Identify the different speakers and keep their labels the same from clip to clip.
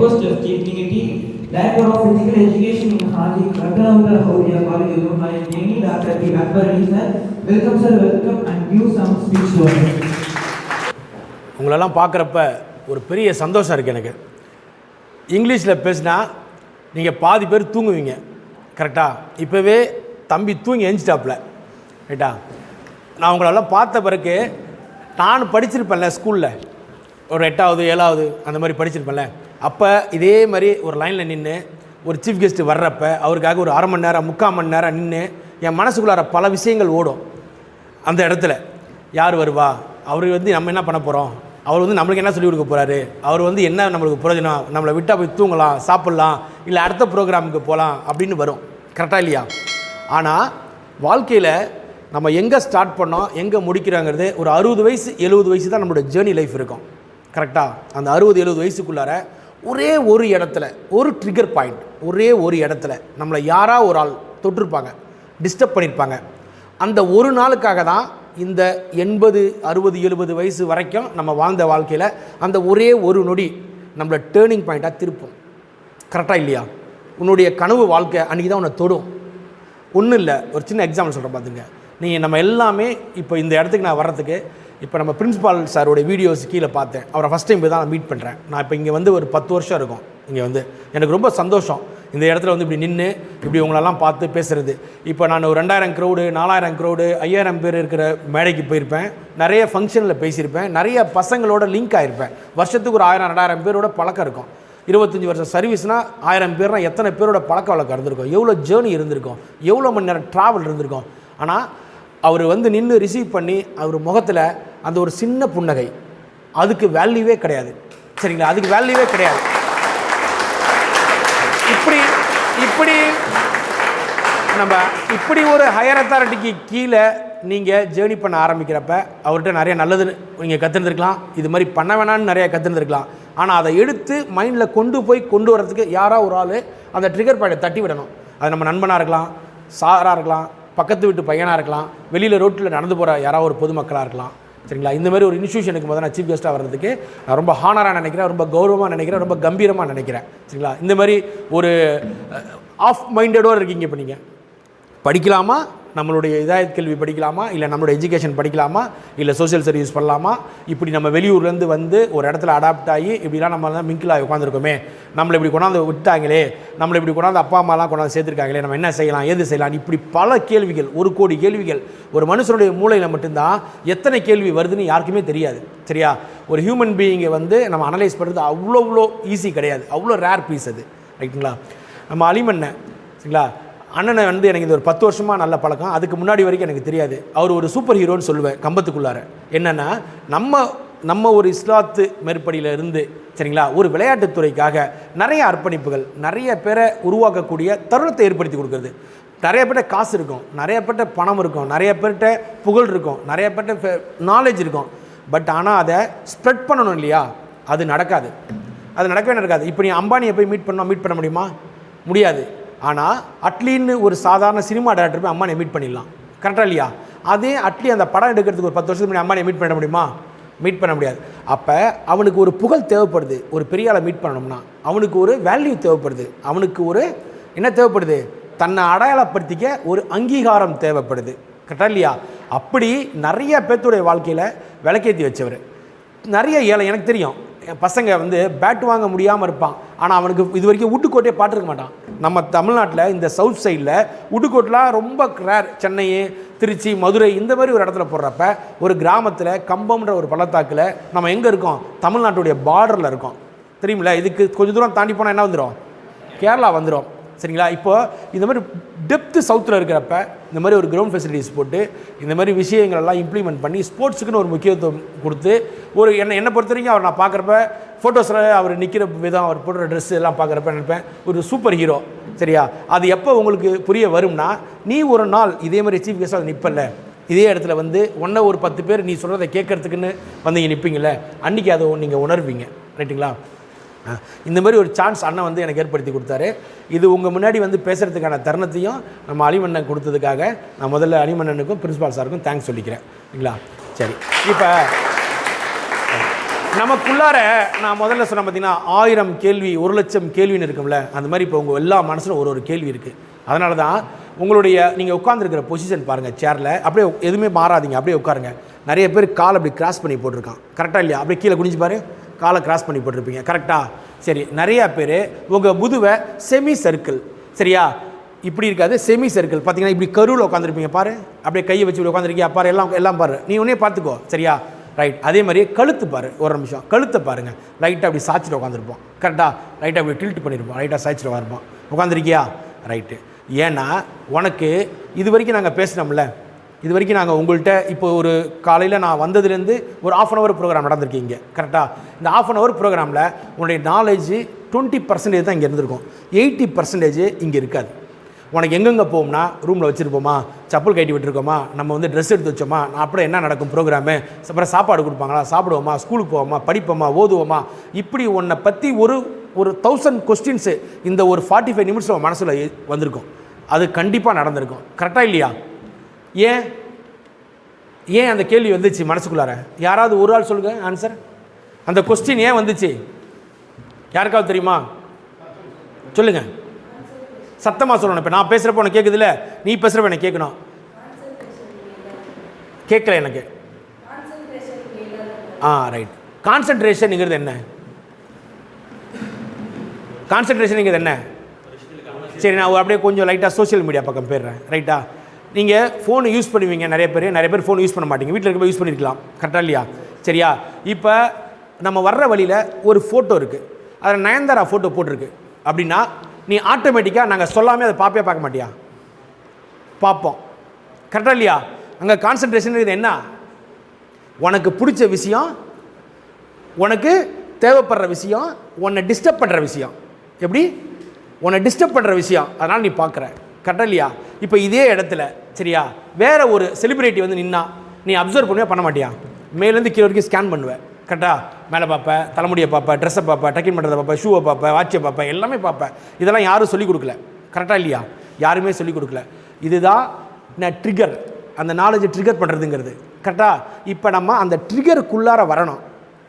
Speaker 1: request of Chief Dignity, Director of Physical Education in Haji Kartaramla Howdia College, Illinois, Dr. P. Akbar Ali sir. Welcome sir, welcome and give some speech to us.
Speaker 2: உங்களெல்லாம் பார்க்குறப்ப ஒரு பெரிய சந்தோஷம் இருக்குது எனக்கு. இங்கிலீஷில் பேசினா நீங்கள் பாதி பேர் தூங்குவீங்க கரெக்டாக. இப்போவே தம்பி தூங்கி எழுந்துட்டாப்புல ரைட்டா. நான் உங்களெல்லாம் பார்த்த பிறகு நான் படிச்சிருப்பேன்ல ஸ்கூலில் ஒரு 8வது 7வது அந்த மாதிரி படிச்சிருப்பேன்ல. அப்போ இதே மாதிரி ஒரு லைனில் நின்று ஒரு சீஃப் கெஸ்ட்டு வர்றப்ப அவருக்காக ஒரு அரை மணி நேரம் 3/4 மணி நேரம் நின்று என் மனசுக்குள்ளார பல விஷயங்கள் ஓடும். அந்த இடத்துல யார் வருவா, அவர் நம்ம என்ன பண்ண போகிறோம், அவர் நம்மளுக்கு என்ன சொல்லிக் கொடுக்க போகிறாரு, அவர் என்ன நம்மளுக்கு பிரயோஜனம், நம்மளை விட்டால் போய் தூங்கலாம், சாப்பிட்லாம், இல்லை அடுத்த ப்ரோக்ராமுக்கு போகலாம் அப்படின்னு வரும் கரெக்டாக இல்லையா. ஆனால் வாழ்க்கையில் நம்ம எங்கே ஸ்டார்ட் பண்ணோம் எங்கே முடிக்கிறாங்கிறது ஒரு 60 வயசு 70 வயசு தான் நம்மளோட ஜேர்னி லைஃப் இருக்கும் கரெக்டாக. அந்த 60-70 வயசுக்குள்ளார ஒரே ஒரு இடத்துல ஒரு ட்ரிகர் பாயிண்ட், ஒரே ஒரு இடத்துல நம்மளை யாராக ஒரு ஆள் தொட்டிருப்பாங்க, டிஸ்டர்ப் பண்ணியிருப்பாங்க. அந்த ஒரு நாளுக்காக தான் இந்த 80 60 70 வயசு வரைக்கும் நம்ம வாழ்ந்த வாழ்க்கையில் அந்த ஒரே ஒரு நொடி நம்மளை டேர்னிங் பாயிண்ட்டாக திருப்போம் கரெக்டாக இல்லையா. உன்னுடைய கனவு வாழ்க்கை அன்றைக்கி தான் உன்னை தொடும். ஒன்றும் இல்லை, ஒரு சின்ன எக்ஸாம்பிள் சொல்கிறேன் பார்த்துங்க. நீங்கள் நம்ம எல்லாமே இப்போ இந்த இடத்துக்கு நான் வர்றதுக்கு இப்போ நம்ம பிரின்ஸிபால் சாரோடைய வீடியோஸ் கீழே பார்த்தேன். அவரை ஃபஸ்ட் டைம் போய் தான் நான் மீட் பண்ணுறேன். நான் இப்போ இங்கே ஒரு 10 வருஷம் இருக்கும். இங்கே எனக்கு ரொம்ப சந்தோஷம் இந்த இடத்துல இப்படி நின்று இப்படி உங்களெல்லாம் பார்த்து பேசுகிறது. இப்போ நான் ஒரு 2000 க்ரௌடு 4000 க்ரௌடு 5000 பேர் இருக்கிற மேடைக்கு போயிருப்பேன். நிறைய ஃபங்க்ஷனில் பேசியிருப்பேன். நிறைய பசங்களோட லிங்க் ஆகிருப்பேன். வருஷத்துக்கு ஒரு 1000 2000 பேரோட பழக்கம் இருக்கும். 25 வருஷம் சர்வீஸ்னால் 1000 பேர்னால் எத்தனை பேரோட பழக்க வழக்கம் இருந்திருக்கும், எவ்வளோ ஜேர்னி இருந்திருக்கும், எவ்வளோ மணி நேரம் ட்ராவல் இருந்திருக்கும். ஆனால் அவர் நின்று ரிசீவ் பண்ணி அவர் முகத்தில் அந்த ஒரு சின்ன புன்னகை, அதுக்கு வேல்யூவே கிடையாது சரிங்களா. அதுக்கு வேல்யூவே கிடையாது. இப்படி நம்ம இப்படி ஒரு ஹையர் அத்தாரிட்டிக்கு கீழே நீங்கள் ஜேர்னி பண்ண ஆரம்பிக்கிறப்ப அவர்கிட்ட நிறைய நல்லது நீங்கள் கற்றுருந்துருக்கலாம், இது மாதிரி பண்ண வேணான்னு நிறையா கற்றுருந்துருக்கலாம். ஆனால் அதை எடுத்து மைண்டில் கொண்டு வரதுக்கு யாராக ஒரு ஆள் அந்த ட்ரிகர் பாயிண்ட்டை தட்டி விடணும். அது நம்ம நண்பனாக இருக்கலாம், சாராக இருக்கலாம், பக்கத்து வீட்டு பையனாக இருக்கலாம், வெளியில் ரோட்டில் நடந்து போகிற யாராவது ஒரு பொதுமக்களாக இருக்கலாம் சரிங்களா. இந்த மாதிரி ஒரு இன்ஸ்டியூஷனுக்கு முதல்ல நான் சீஃப் கெஸ்ட்டாக வர்றதுக்கு நான் ரொம்ப ஹானராக நினைக்கிறேன், ரொம்ப கௌரவமாக நினைக்கிறேன், ரொம்ப கம்பீரமாக நினைக்கிறேன் சரிங்களா. இந்த மாதிரி ஒரு ஆஃப் மைண்டடோடு இருக்கீங்க. இப்போ நீங்கள் படிக்கலாமா, நம்மளுடைய இதாயத் கல்வி படிக்கலாமா, இல்லை நம்மளோட எஜுகேஷன் படிக்கலாமா, இல்லை சோஷியல் சர்வீஸ் பண்ணலாமா, இப்படி நம்ம வெளியூர்லேருந்து ஒரு இடத்துல அடாப்ட் ஆகி இப்படிலாம் நம்ம தான் மிங்கிள் ஆகி உட்காந்துருக்கோமே, நம்மளை இப்படி கொண்டாந்து விட்டாங்களே, நம்மளை இப்படி கொண்டாந்து அப்பா அம்மாலாம் கொண்டாந்து சேர்த்துருக்காங்களே, நம்ம என்ன செய்யலாம் ஏது செய்யலாம், இப்படி பல கேள்விகள், 1 கோடி கேள்விகள் ஒரு மனுஷனுடைய மூளையில் மட்டும்தான் எத்தனை கேள்வி வருதுன்னு யாருக்குமே தெரியாது சரியா. ஒரு ஹியூமன் பீயிங்கை நம்ம அனலைஸ் பண்ணுறது அவ்வளோ ஈஸி கிடையாது, அவ்வளோ ரேர் பீஸ் அது ரைட்டுங்களா. நம்ம அலிமண்ணன் சரிங்களா, அண்ணனை எனக்கு இந்த ஒரு 10 வருஷமாக நல்ல பழக்கம். அதுக்கு முன்னாடி வரைக்கும் எனக்கு தெரியாது. அவர் ஒரு சூப்பர் ஹீரோன்னு சொல்லுவேன் கம்பத்துக்குள்ளார. என்னென்னா நம்ம ஒரு இஸ்லாத்து மேற்படியில் இருந்து சரிங்களா ஒரு விளையாட்டுத்துறைக்காக நிறைய அர்ப்பணிப்புகள், நிறைய பேரை உருவாக்கக்கூடிய தருணத்தை ஏற்படுத்தி கொடுக்குறது. நிறைய பேர்ட்ட காசு இருக்கும், நிறைய பேர்ட்ட பணம் இருக்கும், நிறைய பேர்ட்ட புகழ் இருக்கும், நிறைய பேர்ட்ட நாலேஜ் இருக்கும். பட் ஆனால் அதை ஸ்ப்ரெட் பண்ணணும் இல்லையா, அது நடக்காது. அது நடக்கவே நடக்காது. இப்போ நீ அம்பானியை போய் மீட் பண்ண முடியுமா? முடியாது. ஆனால் அட்லின்னு ஒரு சாதாரண சினிமா டைரக்டர் போய் அம்மானை மீட் பண்ணிடலாம் கரெக்டாக இல்லையா. அதே அட்லி அந்த படம் எடுக்கிறதுக்கு ஒரு 10 வருஷத்துக்கு முன்னாடி அம்மானை மீட் பண்ண முடியுமா? மீட் பண்ண முடியாது. அப்போ அவனுக்கு ஒரு புகழ் தேவைப்படுது. ஒரு பெரிய ஆளை மீட் பண்ணணும்னா அவனுக்கு ஒரு வேல்யூ தேவைப்படுது, அவனுக்கு ஒரு என்ன தேவைப்படுது, தன்னை அடையாளப்படுத்திக்க ஒரு அங்கீகாரம் தேவைப்படுது கரெக்டாக இல்லையா. அப்படி நிறைய பேர்த்துடைய வாழ்க்கையில் விளக்கேற்றி வச்சவர். நிறைய ஏழை எனக்கு தெரியும் பசங்க பேட் வாங்க முடியாமல் இருப்பான். ஆனால் அவனுக்கு இது வரைக்கும் உட்டுக்கோட்டையே பாட்டிருக்க மாட்டான். நம்ம தமிழ்நாட்டில் இந்த சவுத் சைடில் உட்டுக்கோட்டெலாம் ரொம்ப ரேர். சென்னை, திருச்சி, மதுரை இந்த மாதிரி ஒரு இடத்துல போடுறப்ப ஒரு கிராமத்தில் கம்பம்ன்ற ஒரு பள்ளத்தாக்கில் நம்ம எங்கே இருக்கோம், தமிழ்நாட்டுடைய பார்டரில் இருக்கோம் தெரியுமில்ல. இதுக்கு கொஞ்சம் தூரம் தாண்டி போனால் என்ன வந்துடும், கேரளா வந்துடும் சரிங்களா. இப்போது இந்த மாதிரி டெப்த்து சவுத்தில் இருக்கிறப்ப இந்த மாதிரி ஒரு கிரவுண்ட் ஃபெசிலிட்டிஸ் போட்டு இந்த மாதிரி விஷயங்களெல்லாம் இம்ப்ளிமெண்ட் பண்ணி ஸ்போர்ட்ஸுக்குன்னு ஒரு முக்கியத்துவம் கொடுத்து ஒரு என்னை பொறுத்த வரைக்கும் அவர் நான் பார்க்குறப்ப ஃபோட்டோஸில் அவர் நிற்கிற விதம், அவர் போடுற ட்ரெஸ்ஸு எல்லாம் பார்க்குறப்ப நினைப்பேன் ஒரு சூப்பர் ஹீரோ சரியா. அது எப்போ உங்களுக்கு புரிய வரும்னா, நீ ஒரு நாள் இதே மாதிரி சீஃப் கெஸ்ட்டாக நிற்பல, இதே இடத்துல ஒன்றை ஒரு 10 பேர் நீ சொல்கிறத கேட்கறதுக்குன்னு இங்கே நிற்பீங்களே, அன்றைக்கி அதை நீங்கள் உணர்வீங்க ரைட்டுங்களா. இந்த மாதிரி ஒரு சான்ஸ் அண்ணன் எனக்கு ஏற்படுத்தி கொடுத்தாரு. இது உங்கள் முன்னாடி பேசுகிறதுக்கான தருணத்தையும் நம்ம அலிமண்ணன் கொடுத்ததுக்காக நான் முதல்ல அலிமண்ணனுக்கும் பிரின்சிபால் சாருக்கும் தேங்க்ஸ் சொல்லிக்கிறேன் சரிங்களா. சரி, இப்போ நமக்குள்ளார நான் முதல்ல சொன்ன பார்த்தீங்கன்னா 1000 கேள்வி 1,00,000 கேள்வின்னு இருக்கும்ல, அந்த மாதிரி இப்போ உங்கள் எல்லா மனசிலும் ஒரு கேள்வி இருக்குது. அதனால தான் உங்களுடைய நீங்கள் உட்காந்துருக்கிற பொசிஷன் பாருங்கள், சேரில் அப்படியே எதுவுமே மாறாதீங்க, அப்படியே உட்காருங்க. நிறைய பேர் கால் அப்படி கிராஸ் பண்ணி போட்டிருக்கான், கரெக்டாக இல்லையா? அப்படியே கீழே குனிஞ்சு பாரு, காலை கிராஸ் பண்ணி போட்டிருப்பீங்க, கரெக்டாக? சரி, நிறையா பேர் உங்கள் முதுவை செமி சர்க்கிள், சரியா? இப்படி இருக்காது, செமி சர்க்கிள் பார்த்தீங்கன்னா இப்படி கருவில் உட்காந்துருப்பீங்க பாரு, அப்படியே கையை வச்சு இப்படி உட்காந்துருக்கீங்க பாரு, எல்லாம் பாரு, நீ உடனே பார்த்துக்கோ, சரியா? ரைட். அதே மாதிரி கழுத்து பாரு, ஒரு நிமிஷம் கழுத்தை பாருங்கள், லைட்டாக அப்படி சாய்ச்சிட்டு உட்காந்துருப்போம், கரெக்டாக? லைட்டாக அப்படி டில்ட் பண்ணியிருப்போம், லைட்டாக சாய்ச்சிட்டு உட்காந்துருப்போம், உட்காந்துருக்கியா? ரைட்டு. ஏன்னா உனக்கு இது வரைக்கும் நாங்கள் பேசினோம்ல, இது வரைக்கும் நாங்கள் உங்கள்கிட்ட இப்போ ஒரு காலையில் நான் வந்ததுலேருந்து ஒரு 1/2 hour ப்ரோக்ராம் நடந்திருக்கீங்க, கரெக்டாக? இந்த 1/2 hour ப்ரோக்ராமில் உன்னுடைய நாலேஜ் 20% தான் இங்கே இருந்திருக்கும், 80% இங்கே இருக்காது. உனக்கு எங்கெங்கே போவோம்னா, ரூமில் வச்சுருப்போமா, செப்பல் கட்டி விட்டுருக்கோமா, நம்ம வந்து ட்ரெஸ் எடுத்து வச்சோமா, அப்புறம் என்ன நடக்கும் ப்ரோக்ராமு, அப்புறம் சாப்பாடு கொடுப்பாங்களா, சாப்பிடுவோமா, ஸ்கூலுக்கு போவோமா, படிப்போமா, ஓதுவோமா, இப்படி உன்னை பற்றி ஒரு 1000 கொஸ்டின்ஸு இந்த ஒரு 45 நிமிஷம் மனசில் வந்திருக்கும். அது கண்டிப்பாக நடந்திருக்கும், கரெக்டாக இல்லையா? ஏன் அந்த கேள்வி வந்துச்சு மனசுக்குள்ளார? யாராவது ஒரு ஆள் சொல்லுங்கள் ஆன்சர். அந்த கொஸ்டின் ஏன் வந்துச்சு யாருக்காவது தெரியுமா? சொல்லுங்கள், சத்தமாக சொல்லணும். இப்போ நான் பேசுகிறப்ப உனக்கு கேட்குதுல்ல, நீ பேசுகிறப்ப எனக்கு கேட்கணும். கேட்கல எனக்கு. ரைட். கான்சன்ட்ரேஷனுங்கிறது என்ன? கான்சன்ட்ரேஷனுங்கிறது என்ன? சரி, நான் அப்படியே கொஞ்சம் லைட்டாக சோஷியல் மீடியா பக்கம் போயிடுறேன், ரைட்டா? நீங்கள் ஃபோன் யூஸ் பண்ணுவீங்க, நிறைய பேர் ஃபோன் யூஸ் பண்ண மாட்டீங்க, வீட்டில் இருக்க யூஸ் பண்ணியிருக்கலாம், கரெக்டாக இல்லையா? சரியா? இப்போ நம்ம வர்ற வழியில் ஒரு ஃபோட்டோ இருக்குது, அதில் நயன்தாரா ஃபோட்டோ போட்டிருக்கு அப்படின்னா நீ ஆட்டோமேட்டிக்காக நாங்கள் சொல்லாமல் அதை பார்க்க மாட்டியா? பார்ப்போம், கரெக்டாக இல்லையா? அங்கே கான்சன்ட்ரேஷன் இது என்ன? உனக்கு பிடிச்ச விஷயம், உனக்கு தேவைப்படுற விஷயம், உன்னை டிஸ்டர்ப் பண்ணுற விஷயம். எப்படி? உன்னை டிஸ்டர்ப் பண்ணுற விஷயம், அதனால் நீ பார்க்குற, கரெக்டாக இல்லையா? இப்போ இதே இடத்துல, சரியா, வேறு ஒரு செலிப்ரிட்டி வந்து நின்னா நீ அப்சர்வ் பண்ணுவே, பண்ண மாட்டியா? மேலேருந்து கீழே வரைக்கும் ஸ்கேன் பண்ணுவேன், கரெக்டாக? மேலே பார்ப்பேன், தலைமுடியை பார்ப்பேன், ட்ரெஸ்ஸை பார்ப்பேன், டக்கின் பண்ணுறதை பார்ப்பேன், ஷூவை பார்ப்பேன், வாட்சை பார்ப்பேன், எல்லாமே பார்ப்பேன். இதெல்லாம் யாரும் சொல்லிக் கொடுக்கல, கரெக்டாக இல்லையா? யாருமே சொல்லிக் கொடுக்கல. இதுதான் நான் ட்ரிகர், அந்த நாலேஜை ட்ரிகர் பண்ணுறதுங்கிறது, கரெக்டாக? இப்போ நம்ம அந்த ட்ரிகருக்குள்ளார வரணும்.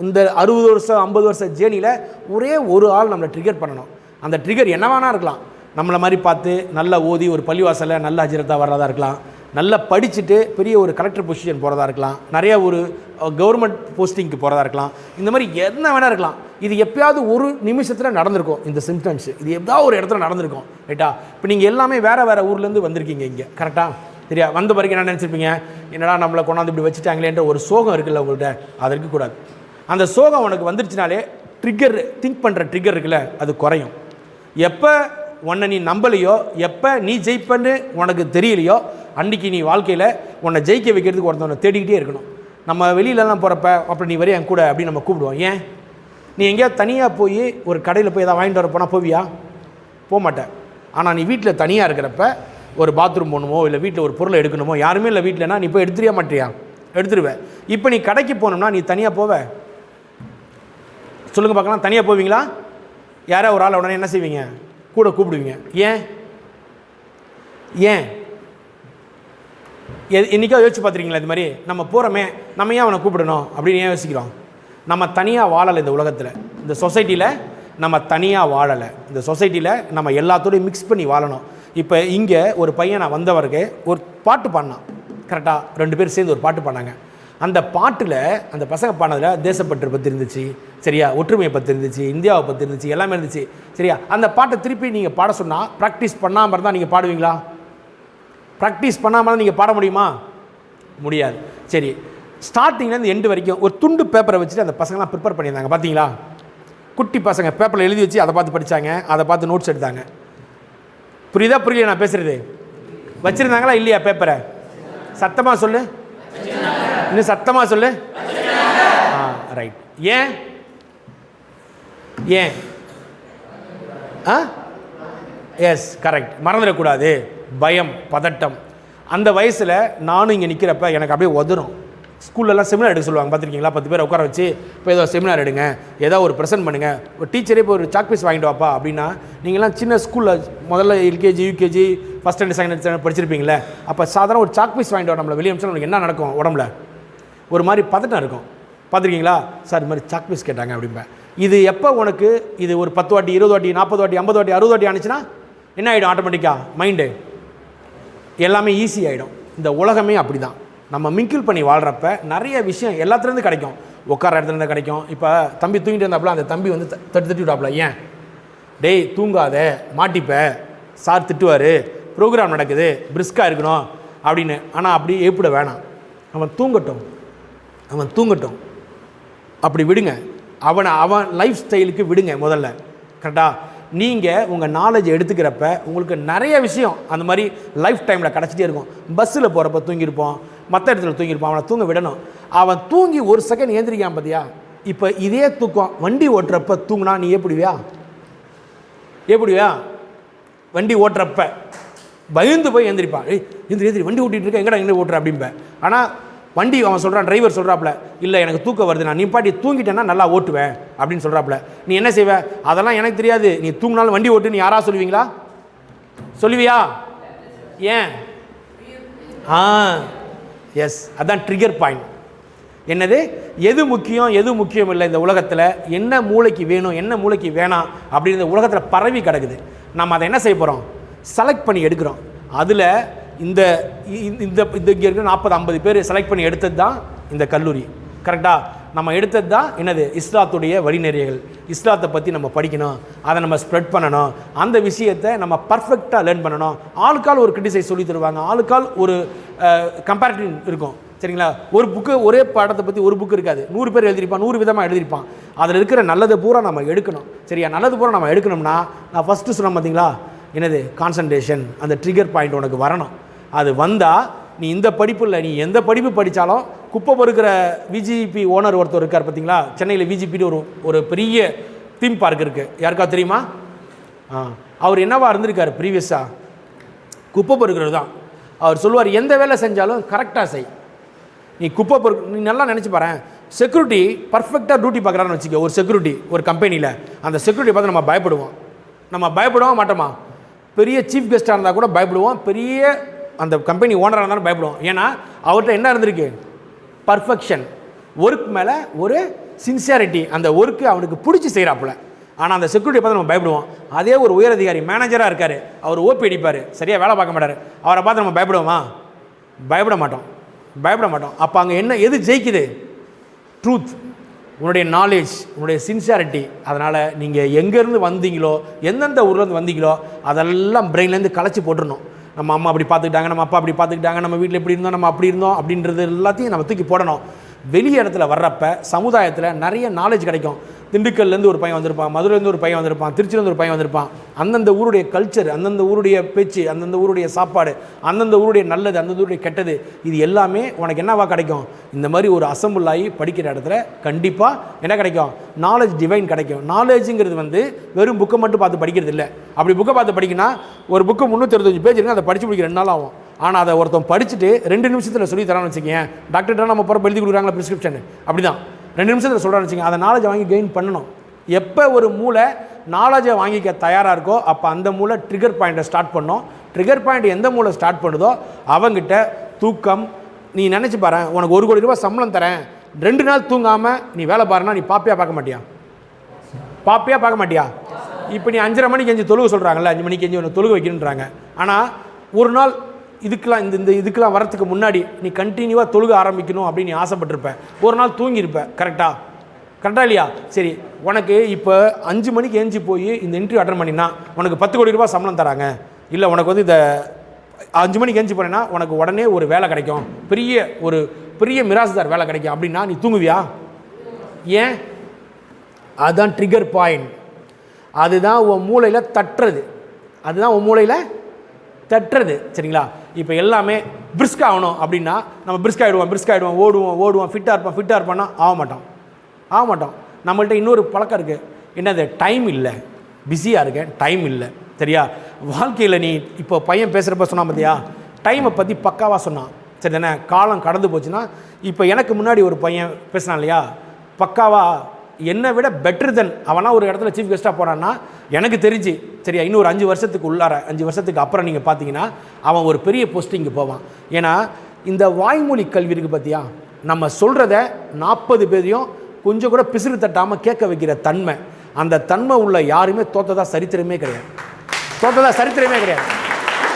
Speaker 2: இந்த 60 வருஷம் 50 வருஷம் ஜேர்னியில் ஒரே ஒரு ஆள் நம்மளை ட்ரிகர் பண்ணணும். அந்த ட்ரிகர் என்னவானா இருக்கலாம், நம்மளை மாதிரி பார்த்து நல்லா ஓதி ஒரு பள்ளிவாசலில் நல்ல அஜிரத்தாக வர்றதா இருக்கலாம், நல்லா படிச்சுட்டு பெரிய ஒரு கலெக்டர் பொசிஷன் போகிறதா இருக்கலாம், நிறையா ஒரு கவர்மெண்ட் போஸ்டிங்க்கு போகிறதா இருக்கலாம், இந்த மாதிரி என்ன வேணால் இருக்கலாம். இது எப்போயாவது ஒரு நிமிஷத்தில் நடந்திருக்கும், இந்த சிம்டம்ஸ் இது எப்போதாவது ஒரு இடத்துல நடந்திருக்கும், ரைட்டா? இப்போ நீங்கள் எல்லாமே வேறு ஊர்லேருந்து வந்திருக்கீங்க இங்கே, கரெக்டாக? சரியா? வந்த பிறகு என்ன நினச்சிருப்பீங்க, என்னடா நம்மளை கொண்டாந்து இப்படி வச்சுட்டாங்களேன்ற ஒரு சோகம் இருக்குல்ல உங்கள்கிட்ட, அது இருக்கக்கூடாது. அந்த சோகம் உனக்கு வந்துருச்சுனாலே ட்ரிகர், திங்க் பண்ணுற ட்ரிகர் இருக்குல்ல, அது குறையும். எப்போ உன்னை நீ நம்பலையோ, எப்போ நீ ஜெயிப்பன்னு உனக்கு தெரியலையோ, அன்றைக்கி நீ வாழ்க்கையில் உன்னை ஜெயிக்க வைக்கிறதுக்கு ஒருத்தவனை தேடிக்கிட்டே இருக்கணும். நம்ம வெளியிலலாம் போகிறப்ப அப்புறம் நீ வரையா என் கூட அப்படின்னு நம்ம கூப்பிடுவோம். ஏன்? நீ எங்கேயாவது தனியாக போய் ஒரு கடையில் போய் எதாவது வாங்கிட்டு வர போனால் போவியா? போக மாட்டேன். ஆனால் நீ வீட்டில் தனியாக இருக்கிறப்ப ஒரு பாத்ரூம் போகணுமோ, இல்லை வீட்டில் ஒரு பொருளை எடுக்கணுமோ, யாருமே இல்லை வீட்டிலனா நீ போய் எடுத்துறியா மாட்டியா? எடுத்துருவேன். இப்போ நீ கடைக்கு போகணும்னா நீ தனியாக போவ? சொல்லுங்கள் பார்க்கலாம், தனியாக போவீங்களா? யாராவது ஒரு ஆள் உடனே என்ன செய்வீங்க? கூட கூப்பிடுவீங்க. ஏன் என்றைக்காவது யோசிச்சு பார்த்துருக்கீங்களா? இது மாதிரி நம்ம போகிறோமே, நம்ம ஏன் அவனை கூப்பிடணும் அப்படின்னு ஏன் யோசிக்கிறோம்? நம்ம தனியாக வாழலை இந்த உலகத்தில், இந்த சொசைட்டியில் நம்ம தனியாக வாழலை. இந்த சொசைட்டியில் நம்ம எல்லாத்தோடையும் மிக்ஸ் பண்ணி வாழணும். இப்போ இங்கே ஒரு பையன் நான் வந்தவருக்கு ஒரு பாட்டு பாடினான், கரெக்டாக? 2 பேர் சேர்ந்து ஒரு பாட்டு பாடினாங்க. அந்த பாட்டில் அந்த பசங்க பாடினதில் தேசப்பற்று பற்றி இருந்துச்சு, சரியா? ஒற்றுமையை பற்றி இருந்துச்சு, இந்தியாவை பற்றி இருந்துச்சு, எல்லாமே இருந்துச்சு, சரியா? அந்த பாட்டை திருப்பி நீங்கள் பாட சொன்னால் ப்ராக்டிஸ் பண்ணாமல் இருந்தால் நீங்கள் பாடுவீங்களா? ப்ராக்டிஸ் பண்ணாமல் நீங்கள் பாட முடியுமா? முடியாது. சரி, ஸ்டார்டிங்லேருந்து எண்டு வரைக்கும் ஒரு துண்டு பேப்பரை வச்சுட்டு அந்த பசங்களாம் ப்ரிப்பேர் பண்ணியிருந்தாங்க, பார்த்தீங்களா? குட்டி பசங்க பேப்பரில் எழுதி வச்சு அதை பார்த்து படித்தாங்க, அதை பார்த்து நோட்ஸ் எடுத்தாங்க. புரியல நான் பேசுகிறது? வச்சுருந்தாங்களா இல்லையா பேப்பரை? சத்தமாக சொல்லு, இன்னும் சத்தமாக சொல்லு. ரைட். ஏன்? Yes, correct. மறந்துடக்கூடாது. பயம், பதட்டம். அந்த வயசில் நானும் இங்கே நிற்கிறப்ப எனக்கு அப்படியே உதறும். ஸ்கூல்லலாம் செமினார் எடுக்க சொல்லுவாங்க, பார்த்துருக்கீங்களா? 10 பேர் உட்கார வச்சு இப்போ ஏதோ செமினார் எடுங்க, ஏதோ ஒரு ப்ரெசென்ட் பண்ணுங்கள், ஒரு டீச்சரே இப்போ ஒரு சாக் பீஸ் வாங்கிட்டு வாப்பா அப்படின்னா, நீங்கள்லாம் சின்ன ஸ்கூலில் முதல்ல LKG UKG first standard second standard படிச்சிருப்பீங்களே, அப்போ சாதாரண ஒரு சாக் பீஸ் வாங்கிட்டு வர நம்மளை வெளியே அமிச்சா நம்மளுக்கு என்ன நடக்கும்? உடம்புல ஒரு மாதிரி பதட்டம் இருக்கும், பார்த்துருக்கீங்களா? சார் இது மாதிரி சாக் பீஸ் கேட்டாங்க அப்படிம்பேன். இது எப்போ உனக்கு இது ஒரு 10 வாட்டி 20 வாட்டி 40 வாட்டி 50 வாட்டி 60 வாட்டி ஆனிச்சுன்னா என்ன ஆகிடும்? ஆட்டோமேட்டிக்காக மைண்டு எல்லாமே ஈஸி ஆகிடும். இந்த உலகமே அப்படி தான். நம்ம மிங்கிள் பண்ணி வாழ்கிறப்ப நிறைய விஷயம் எல்லாத்துலேருந்து கிடைக்கும். உட்கார இடத்துலேருந்து கிடைக்கும். இப்போ தம்பி தூங்கிட்டு இருந்தாப்புல அந்த தம்பி வந்து தட்டி விட்டாப்புல, ஏன் டேய் தூங்காத மாட்டிப்ப, சார் திட்டுவார், ப்ரோக்ராம் நடக்குது, பிரிஸ்காக இருக்கணும் அப்படின்னு. ஆனால் அப்படி ஏப்பிட வேணாம். அவன் தூங்கட்டும் அப்படி விடுங்க. அவன் லைஃப் ஸ்டைலுக்கு விடுங்க முதல்ல. கரெக்டாக நீங்கள் உங்கள் நாலேஜ் எடுத்துக்கிறப்ப உங்களுக்கு நிறைய விஷயம் அந்த மாதிரி லைஃப் டைமில் கிடச்சிட்டே இருக்கும். பஸ்ஸில் போகிறப்ப தூங்கியிருப்போம், மற்ற இடத்துல தூங்கியிருப்பான். அவனை தூங்க விடணும். அவன் தூங்கி ஒரு செகண்ட் ஏந்திரிக்கான் பார்த்தியா? இப்போ இதே தூக்கம் வண்டி ஓட்டுறப்ப தூங்கினா நீ எப்படிவியா? வண்டி ஓட்டுறப்ப பயந்து போய் ஏந்திரிப்பான். எந்திரி வண்டி ஓட்டிகிட்டு இருக்க, எங்கடா எங்கே ஓட்டுற அப்படிம்பேன். ஆனால் வண்டி அவன் சொல்கிறான், டிரைவர் சொல்கிறாப்புல, இல்லை எனக்கு தூக்கம் வருது, நான் நீ பாட்டி தூங்கிட்டேன்னா நல்லா ஓட்டுவேன் அப்படின்னு சொல்கிறாப்புல. நீ என்ன செய்வ? அதெல்லாம் எனக்கு தெரியாது, நீ தூங்கினாலும் வண்டி ஓட்டு நீ யாராவது சொல்லுவீங்களா? சொல்லுவியா? ஏன்? எஸ், அதான் ட்ரிகர் பாயிண்ட். என்னது எது முக்கியம் இல்லை இந்த உலகத்தில், என்ன மூளைக்கு வேணும் என்ன மூளைக்கு வேணாம் அப்படின்னு இந்த உலகத்தில் பரவி கிடக்குது. நம்ம அதை என்ன செய்ய போகிறோம்? செலக்ட் பண்ணி எடுக்கிறோம். அதில் இந்த இங்கே இருக்கிற 40-50 பேர் செலக்ட் பண்ணி எடுத்தது தான் இந்த கல்லூரி. கரெக்டாக நம்ம எடுத்தது தான் என்னது? இஸ்லாத்துடைய வழிநெறிகள். இஸ்லாத்தை பற்றி நம்ம படிக்கணும், அதை நம்ம ஸ்ப்ரெட் பண்ணணும், அந்த விஷயத்தை நம்ம பர்ஃபெக்டாக லேர்ன் பண்ணணும். ஆளுக்கால் ஒரு கிரிட்டிசைஸ் சொல்லி தருவாங்க, ஆளுக்கால் ஒரு கம்பேரிட்டிவ் இருக்கும். சரிங்களா? ஒரு புக்கு ஒரே பாடத்தை பற்றி ஒரு புக்கு இருக்காது, 100 பேர் எழுதியிருப்பான், 100 விதமாக எழுதியிருப்பான். அதில் இருக்கிற நல்லது பூரா நம்ம எடுக்கணும். சரியா? நல்லது பூரா நம்ம எடுக்கணும்னா நான் ஃபஸ்ட்டு சொன்னேன் பார்த்தீங்களா, என்னது? கான்சன்ட்ரேஷன். அந்த ட்ரிகர் பாயிண்ட் உனக்கு வரணும். அது வந்தால் நீ இந்த படிப்பில் நீ எந்த படிப்பு படித்தாலும், குப்பை பொறுக்கிற விஜிபி ஓனர் ஒருத்தர் இருக்கார் பார்த்தீங்களா, சென்னையில் விஜிபின்னு ஒரு பெரிய தீம் பார்க் இருக்குது, யாருக்கா தெரியுமா? அவர் என்னவா இருந்திருக்கார் ப்ரீவியஸாக? குப்பை பொறுக்கிறது தான். அவர் சொல்லுவார், எந்த வேலை செஞ்சாலும் கரெக்டாக செய். நீ குப்பை நீ நல்லா நினச்சி பாரு, செக்யூரிட்டி பர்ஃபெக்டாக டியூட்டி பார்க்குறான்னு வச்சுக்க. ஒரு செக்யூரிட்டி ஒரு கம்பெனியில், அந்த செக்யூரிட்டி பார்த்து நம்ம பயப்படுவோம் மாட்டோமா? பெரிய சீஃப் கெஸ்ட்டாக இருந்தால் கூட பயப்படுவோம், பெரிய அந்த கம்பெனி ஓனராக இருந்தாலும் பயப்படுவோம். ஏன்னா அவர்கிட்ட என்ன இருந்திருக்கு? பர்ஃபெக்ஷன், ஒர்க் மேலே ஒரு சின்சியாரிட்டி, அந்த ஒர்க்கு அவனுக்கு பிடிச்சி செய்கிறாப்புல. ஆனால் அந்த செக்யூரிட்டி பார்த்து நம்ம பயப்படுவோம். அதே ஒரு உயரதிகாரி மேனேஜராக இருக்கார், அவர் ஓபி அடிப்பார், சரியாக வேலை பார்க்க மாட்டார், அவரை பார்த்து நம்ம பயப்படுவோமா? பயப்பட மாட்டோம். அப்போ அங்கே எது ஜெயிக்குது? ட்ரூத், உன்னுடைய நாலேஜ், உன்னுடைய சின்சியாரிட்டி. அதனால் நீங்கள் எங்கேருந்து வந்தீங்களோ, எந்தெந்த ஊர்லேருந்து வந்தீங்களோ அதெல்லாம் பிரெயின்லேருந்து கலைச்சி போட்டுடணும். நம்ம அம்மா அப்படி பார்த்துக்கிட்டாங்க, நம்ம அப்பா அப்படி பார்த்துக்கிட்டாங்க, நம்ம வீட்டில் எப்படி இருந்தோம், நம்ம அப்படி இருந்தோம் அப்படின்றது எல்லாத்தையும் நம்ம தூக்கி போடணும். வெளி இடத்துல வர்றப்ப சமுதாயத்தில் நிறைய நாலேஜ் கிடைக்கும். திண்டுக்கல்லேருந்து ஒரு பையன் வந்திருப்பான், மதுரையிலேருந்து ஒரு பையன் வந்திருப்பான், திருச்சியிலேருந்து ஒரு பையன் வந்திருப்பான். அந்தந்த ஊருடைய கல்ச்சர், அந்தந்த ஊருடைய பேச்சு, அந்தந்த ஊருடைய சாப்பாடு, அந்தந்த ஊருடைய நல்லது, அந்தந்த ஊருடைய கெட்டது, இது எல்லாமே உனக்கு என்னவா கிடைக்கும்? இந்த மாதிரி ஒரு அசம்பிள் ஆகி படிக்கிற இடத்துல கண்டிப்பாக என்ன கிடைக்கும்? நாலேஜ் டிவைன் கிடைக்கும். நாலேஜுங்கிறது வெறும் புக்கை மட்டும் பார்த்து படிக்கிறது இல்லை. அப்படி புக்கை பார்த்து படிக்கினா ஒரு புக்கு 365 பேஜ் இருக்குது, அதை படித்து முடிக்க 2 நாள் ஆகும். ஆனால் அதை ஒருத்தன் படிச்சுட்டு 2 நிமிஷத்தில் சொல்லி தரான்னு வச்சுக்கேன். டாக்டர்கிட்ட நம்ம போகிற எழுதி கொடுக்குறாங்களா ப்ரிஸ்கிரிப்ஷன், அப்படி தான் 2 நிமிஷத்தில் சொல்கிறான்னு வச்சுக்கோங்க. அதை நாலேஜை வாங்கி கெயின் பண்ணணும். எப்போ ஒரு மூளை நாலேஜை வாங்கிக்க தயாராக இருக்கோ அப்போ அந்த மூளை ட்ரிகர் பாயிண்ட்டை ஸ்டார்ட் பண்ணோம். ட்ரிகர் பாயிண்ட் எந்த மூளை ஸ்டார்ட் பண்ணுதோ அவங்ககிட்ட தூக்கம். நீ நினச்சி பாரு, உனக்கு 1 கோடி ரூபாய் சம்பளம் தரேன், 2 நாள் தூங்காமல் நீ வேலை பாருன்னா நீ பாப்பியாக பார்க்க மாட்டியா? இப்போ நீ 5:30 மணிக்கு எஞ்சி தொழுக சொல்கிறாங்கல்ல, 5 மணிக்கு எஞ்சி ஒன்று தொழுக வைக்கணுன்றாங்க. ஆனால் ஒரு நாள் இதுக்கெல்லாம் வரத்துக்கு முன்னாடி நீ கண்டினியூவாக தொழுக ஆரம்பிக்கணும் அப்படின்னு நீ ஆசைப்பட்டிருப்பேன். ஒரு நாள் தூங்கியிருப்பேன். கரெக்டாக இல்லையா? சரி, உனக்கு இப்போ 5 மணிக்கு ஏஞ்சி போய் இந்த இன்டர்வியூ அட்டன் பண்ணினா உனக்கு 10 கோடி ரூபாய் சம்பளம் தராங்க. இல்லை உனக்கு இந்த 5 மணிக்கு ஏஞ்சி போனேன்னா உனக்கு உடனே ஒரு வேலை கிடைக்கும், பெரிய மிராசுதார் வேலை கிடைக்கும் அப்படின்னா நீ தூங்குவியா? ஏன்? அதுதான் ட்ரிகர் பாயிண்ட். அதுதான் உன் மூளையில் தட்டுறது. சரிங்களா? இப்போ எல்லாமே பிரிஸ்க் ஆகணும் அப்படின்னா நம்ம பிரிஸ்க் ஆகிடுவோம், ஓடுவோம், ஃபிட்டாக இருப்பான்னா ஆக மாட்டோம். நம்மள்ட்ட இன்னொரு பழக்கம் இருக்குது, என்னது? டைம் இல்லை, பிஸியாக இருக்கேன், டைம் இல்லை. சரியா? வாழ்க்கையில் நீ இப்போ பையன் பேசுகிறப்ப சொன்னான் பார்த்தியா, டைமை பற்றி பக்காவாக சொன்னான். சரி தானே? காலம் கடந்து போச்சுன்னா இப்போ எனக்கு முன்னாடி ஒரு பையன் பேசினான் இல்லையா, பக்காவாக என்னை விட பெட்டர் தென் அவனா ஒரு இடத்துல சீஃப் கெஸ்ட்டாக போனான்னா எனக்கு தெரிஞ்சு, சரியா, இன்னொரு 5 வருஷத்துக்கு உள்ளார 5 வருஷத்துக்கு அப்புறம் நீங்கள் பார்த்தீங்கன்னா அவன் ஒரு பெரிய போஸ்டிங்கு போவான். ஏன்னா இந்த வாய்மொழி கல்வி இருக்குது பார்த்தியா, நம்ம சொல்கிறத 40 பேரையும் கொஞ்சம் கூட பிசுறு தட்டாமல் கேட்க வைக்கிற தன்மை, அந்த தன்மை உள்ள யாருமே தோத்ததா சரித்திரமே கிடையாது.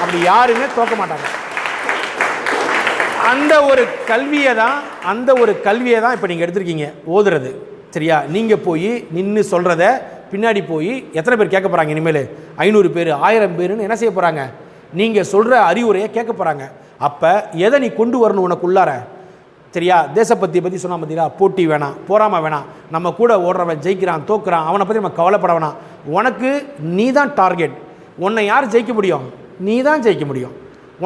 Speaker 2: அப்படி யாருமே தோக்க மாட்டாங்க. அந்த ஒரு கல்வியை தான் இப்போ நீங்கள் எடுத்திருக்கீங்க ஓதுறது. சரியா? நீங்கள் போய் நின்று சொல்கிறத பின்னாடி போய் எத்தனை பேர் கேட்க போகிறாங்க? இனிமேல் 500 பேர் 1000 பேருன்னு என்ன செய்ய போகிறாங்க? நீங்கள் சொல்கிற அறிவுரையை கேட்க போகிறாங்க. அப்போ எதை நீ கொண்டு வரணும் உனக்குள்ளார? சரியா? தேசப்பத்தியை பற்றி சொன்னால் பார்த்தீங்களா, போட்டி வேணாம், போராமல் வேணாம், நம்ம கூட ஓடுறவன் ஜெயிக்கிறான் தோக்குறான் அவனை பற்றி நம்ம கவலைப்பட வேணாம். உனக்கு நீ தான் டார்கெட். உன்னை யார் ஜெயிக்க முடியும்? நீ தான் ஜெயிக்க முடியும்.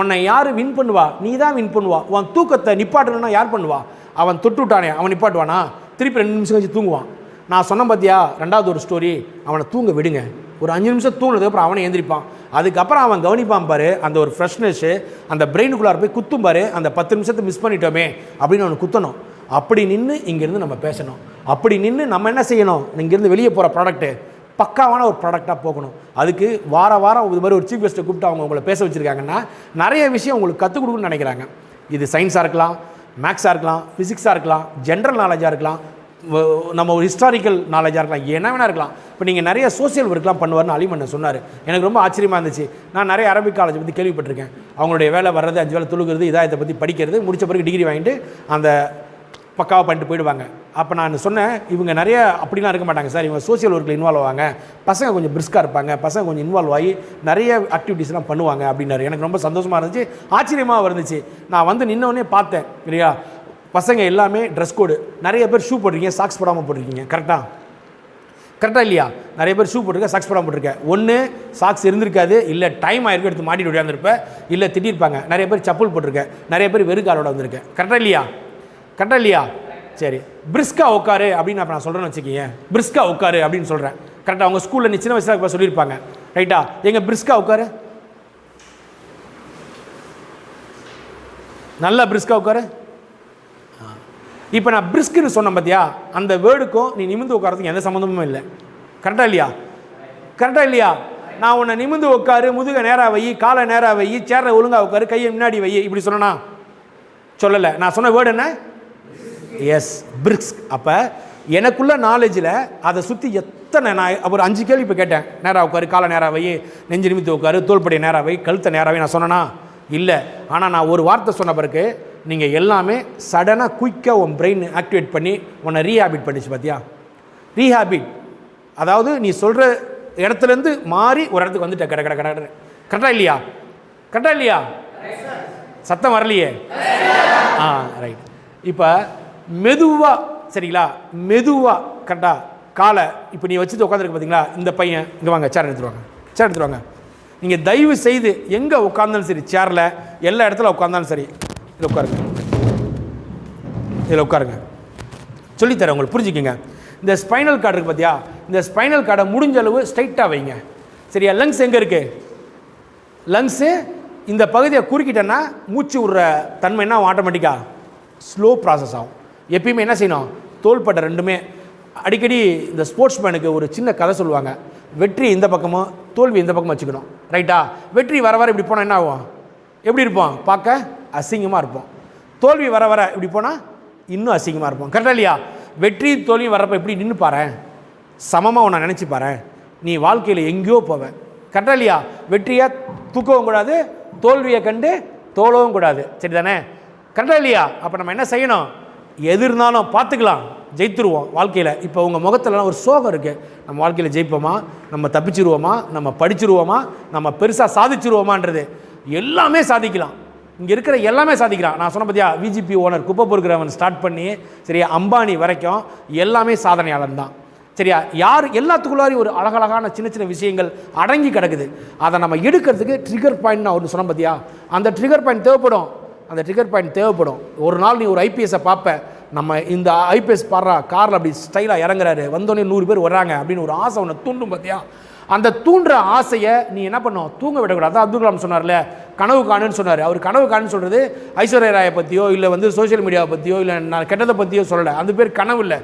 Speaker 2: உன்னை யார் வின் பண்ணுவா? நீ தான் வின் பண்ணுவா. உன் தூக்கத்தை நிப்பாட்டணும்னா யார் பண்ணுவா? அவன் தொட்டு விட்டானே அவன் நிப்பாட்டுவானா? திருப்பி 2 நிமிஷம் கழிச்சு தூங்குவான். நான் சொன்ன பார்த்தியா 2வது ஒரு ஸ்டோரி, அவனை தூங்க விடுங்க, ஒரு 5 நிமிஷம் தூங்கினதுக்கப்புறம் அவனை எழுந்திரிப்பான். அதுக்கப்புறம் அவன் கவனிப்பான் பாரு, அந்த ஒரு ஃப்ரெஷ்னஸ்ஸு அந்த பிரெயினுக்குள்ளார போய் குத்தும் பாரு, அந்த 10 நிமிஷத்தை மிஸ் பண்ணிட்டோமே அப்படின்னு அவனை குத்தணும். அப்படி நின்று இங்கேருந்து நம்ம பேசணும். அப்படி நின்று நம்ம என்ன செய்யணும்? இங்கேருந்து வெளியே போகிற ப்ராடக்ட்டு பக்காவான ஒரு ப்ராடக்டாக போகணும். அதுக்கு வாரம் இது மாதிரி ஒரு சீஃப் கெஸ்ட்டை கூப்பிட்டு அவங்க உங்களை பேச வச்சுருக்காங்கன்னா நிறைய விஷயம் உங்களுக்கு கற்றுக் கொடுக்கணும்னு நினைக்கிறாங்க. இது சயின்ஸாக இருக்கலாம், மேக்ஸாக இருக்கலாம், ஃபிசிக்ஸாக இருக்கலாம், ஜென்ரல் நாலேஜாக இருக்கலாம், நம்ம ஒரு ஹிஸ்டாரிக்கல் நாலேஜாக இருக்கலாம், என்ன வேணா இருக்கலாம். இப்போ நீங்கள் நிறைய சோசியல் ஒர்க்லாம் பண்ணுவார்னு அலிமண்ணன் சொன்னார். எனக்கு ரொம்ப ஆச்சரியமாக இருந்துச்சு. நான் நிறைய அரபிக் காலேஜ் பற்றி கேள்விப்பட்டிருக்கேன். அவங்களுடைய வேலை வர்றது 5 வேலை தொழுகிறது, இதாயத்தை பற்றி படிக்கிறது, முடித்த பிறகு டிகிரி வாங்கிட்டு அந்த பக்காவாக பண்ணிட்டு போயிடுவாங்க. அப்போ நான் சொன்னேன், இவங்க நிறைய அப்படிலாம் இருக்க மாட்டாங்க சார், இவங்க சோசியல் ஒர்க்கில் இன்வால்வ் ஆவாங்க, பசங்க கொஞ்சம் பிரிஸ்காக இருப்பாங்க, பசங்க கொஞ்சம் இன்வால்வ் ஆகி நிறைய ஆக்டிவிட்டீஸ்லாம் பண்ணுவாங்க அப்படின்னாரு. எனக்கு ரொம்ப சந்தோஷமாக இருந்துச்சு, ஆச்சரியமாக இருந்துச்சு. நான் வந்து நின்னோடனே பார்த்தேன். இல்லையா? பசங்க எல்லாமே ட்ரெஸ் கோடு, நிறைய பேர் ஷூ போட்டிருக்கீங்க, சாக்ஸ் போடாமல் போட்டிருக்கீங்க. கரெக்டாக இல்லையா? நிறைய பேர் ஷூ போட்டிருக்க, சாக்ஸ் போடாமல் போட்டிருக்கேன். ஒன்று சாக்ஸ் இருந்திருக்காது, இல்லை டைம் ஆயிருக்கு எடுத்து மாட்டிட்டு விளையாந்துருப்பேன், இல்லை திட்டிருப்பாங்க. நிறைய பேர் செப்பல் போட்டிருக்கேன், நிறைய பேர் வெறுக்காலோட வந்திருக்கேன். கரெக்டாக இல்லையா? சரி, பிரிஸ்கா உட்காரு அப்படின்னு நான் சொல்கிறேன்னு வச்சுக்கிங்க. பிரிஸ்கா உட்காரு அப்படின்னு சொல்கிறேன். கரெக்டாக அவங்க ஸ்கூலில் நீ சின்ன வயசில் இப்போ சொல்லியிருப்பாங்க. ரைட்டா? எங்கள் பிரிஸ்கா உட்காரு, நல்லா பிரிஸ்கா உட்காரு. இப்போ நான் பிரிஸ்க்குன்னு சொன்னேன் பார்த்தியா, அந்த வேர்டுக்கும் நீ நிமிந்து உட்காரத்துக்கு எந்த சம்மந்தமும் இல்லை. கரெக்டாக இல்லையா? நான் உன்னை நிமிந்து உட்காரு, முதுகை நேராக வை, காலை நேராக வை, சேரை ஒழுங்காக உட்காரு, கையை முன்னாடி வை, இப்படி சொன்னா சொல்லலை. நான் சொன்ன வேர்டு என்ன? Yes, brisk. அப்போ எனக்குள்ள நாலேஜில் அதை சுற்றி எத்தனை நான் ஒரு 5 கேள்வி இப்போ கேட்டேன். நேராக உட்காரு, காலை நேராக வை, நெஞ்சு நிமித்து உட்காரு, தோள்படியை நேராக வை, கழுத்தை நேராக வை, நான் சொன்னேன்னா இல்லை. ஆனால் நான் ஒரு வார்த்தை சொன்ன பிறகு நீங்கள் எல்லாமே சடனாக குயிக்காக உன் பிரெயின் ஆக்டிவேட் பண்ணி உன்னை ரீஹேபிட் பண்ணிச்சு பார்த்தியா? ரீஹேபிட் அதாவது நீ சொல்கிற இடத்துலேருந்து மாறி ஒரு இடத்துக்கு வந்துட்டேன். கரெக்டாக இல்லையா? சத்தம் வரலையே? ரைட். இப்போ மெதுவாக, சரிங்களா, மெதுவாக கரெக்டாக காலை இப்போ நீ வச்சுட்டு உட்காந்துருக்கு பார்த்தீங்களா? இந்த பையன் இங்கே வாங்க, சேர் எடுத்துட்டு வாங்க. நீங்கள் தயவு செய்து எங்கே உட்காந்தாலும் சரி, சேரில் எல்லா இடத்துல உட்காந்தாலும் சரி, இதில் உட்காருங்க. சொல்லித்தரேன் உங்களுக்கு, புரிஞ்சுக்கிங்க. இந்த ஸ்பைனல் கார்டு இருக்குது பார்த்தியா? இந்த ஸ்பைனல் கார்டை முடிஞ்ச அளவு ஸ்ட்ரைட்டாக வைங்க. சரியா? லங்ஸ் எங்கே இருக்குது? லங்ஸு இந்த பகுதியை குறுக்கிட்டேன்னா மூச்சு விடுற தன்மை என்ன ஆட்டோமேட்டிக்காக ஸ்லோ ப்ராசஸ் ஆகும். எப்பயுமே என்ன செய்யணும்? தோள்பட்டை ரெண்டுமே அடிக்கடி இந்த ஸ்போர்ட்ஸ்மேனுக்கு ஒரு சின்ன கதை சொல்லுவாங்க. வெற்றி இந்த பக்கமும் தோல்வி இந்த பக்கமும் வச்சுக்கணும். ரைட்டா? வெற்றி வர இப்படி போனால் என்ன ஆகும்? எப்படி இருப்போம்? பார்க்க அசிங்கமாக இருப்போம். தோல்வி வர இப்படி போனால் இன்னும் அசிங்கமாக இருப்போம். கரெக்டாக இல்லையா? வெற்றி தோல்வி வர்றப்போ எப்படி நின்று பாரு, சமமாக உன்னை நினச்சி பாரு, நீ வாழ்க்கையில் எங்கேயோ போவேன். கரெக்டாக இல்லையா? வெற்றியை தூக்கவும் கூடாது, தோல்வியை கண்டு தோலவும் கூடாது. சரி தானே? கரெக்டாக இல்லையா? அப்போ நம்ம என்ன செய்யணும்? எது இருந்தாலும் பார்த்துக்கலாம், ஜெயித்துருவோம் வாழ்க்கையில். இப்போ உங்கள் முகத்துலலாம் ஒரு சோகம் இருக்குது. நம்ம வாழ்க்கையில் ஜெயிப்போமா, நம்ம தப்பிச்சிருவோமா, நம்ம படிச்சிருவோமா, நம்ம பெருசாக சாதிச்சிருவோமான்றது எல்லாமே சாதிக்கலாம். இங்கே இருக்கிற எல்லாமே சாதிக்கிறான். நான் சொன்ன பார்த்தியா, விஜிபி ஓனர், குப்பை பொறுக்கிறவன் ஸ்டார்ட் பண்ணி சரியா அம்பானி வரைக்கும் எல்லாமே சாதனையாளன் தான். சரியா? யார் எல்லாத்துக்குள்ளாரையும் ஒரு அழகழகான சின்ன சின்ன விஷயங்கள் அடங்கி கிடக்குது. அதை நம்ம எடுக்கிறதுக்கு ட்ரிகர் பாயிண்ட் நான் ஒன்று சொன்ன பார்த்தியா, அந்த ட்ரிகர் பாயிண்ட் தேவைப்படும். ஒரு நாள் நீ ஒரு ஐபிஎஸ்ஸை பார்ப்ப, நம்ம இந்த ஐபிஎஸ் பாடுறா காரில் அப்படி ஸ்டைலாக இறங்குறாரு, வந்தோடனே 100 பேர் வர்றாங்க அப்படின்னு ஒரு ஆசை ஒன்று தூண்டும் பார்த்தியா? அந்த தூண்டுற ஆசையை நீ என்ன பண்ணும்? தூங்க விடக்கூடாது. அதான் அப்துல் கலாம் சொன்னார்ல, கனவு காணுன்னு சொன்னார். அவர் கனவு காணுன்னு சொல்கிறது ஐஸ்வர்யா ராயை பற்றியோ இல்லை சோஷியல் மீடியாவை பற்றியோ இல்லை நான் கெட்டதை பற்றியோ சொல்லலை. அந்த பேர் கனவு இல்லை.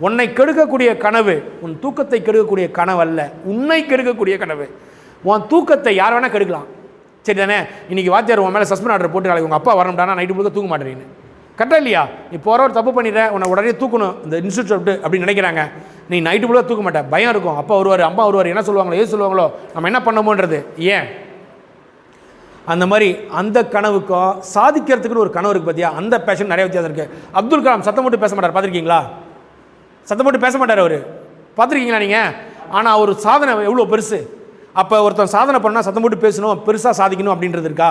Speaker 2: உன்னை கெடுக்கக்கூடிய கனவு உன் தூக்கத்தை கெடுக்கக்கூடிய கனவு அல்ல, உன்னை கெடுக்கக்கூடிய கனவு. உன் தூக்கத்தை யார் வேணால் கெடுக்கலாம். சரி தானே? இன்றைக்கி வாத்தியார் உன் மேலே சஸ்பெண்ட் ஆர்டர் போட்டு நாளைக்கு உங்கள் அப்பா வரணும்டானா நைட்டு முழுக்க தூங்க மாட்டேறீங்க. கரெக்டாக இல்லையா? இப்போ ஒரு தப்பு பண்ணிடுறேன், உன்னை உடனே தூக்கணும் இந்த இன்ஸ்டியூட் விட்டு அப்படின்னு நினைக்கிறாங்க. நீ நைட்டு ஃபுல்லாக தூக்க மாட்டேன், பயம் இருக்கும். அப்பா வருவார், அம்மா வருவார், என்ன சொல்லுவாங்களோ ஏது சொல்லுவாங்களோ, நம்ம என்ன பண்ணமோன்றது. ஏன் அந்த மாதிரி அந்த கனவுக்கும் சாதிக்கிறதுக்குன்னு ஒரு கனவு இருக்குது பார்த்தியா, அந்த பேஷன் நிறைய வித்தியாசம் இருக்குது. அப்துல் கலாம் சத்தம் போட்டு பேச மாட்டார், பார்த்துருக்கீங்களா? சத்தம் போட்டு பேச மாட்டார் அவர், பார்த்துருக்கீங்களா நீங்கள்? ஆனால் அவர் சாதனை எவ்வளோ பெருசு. அப்போ ஒருத்தன் சாதனை பண்ணால் சத்தம் போட்டு பேசணும், பெருசாக சாதிக்கணும் அப்படின்றது இருக்கா?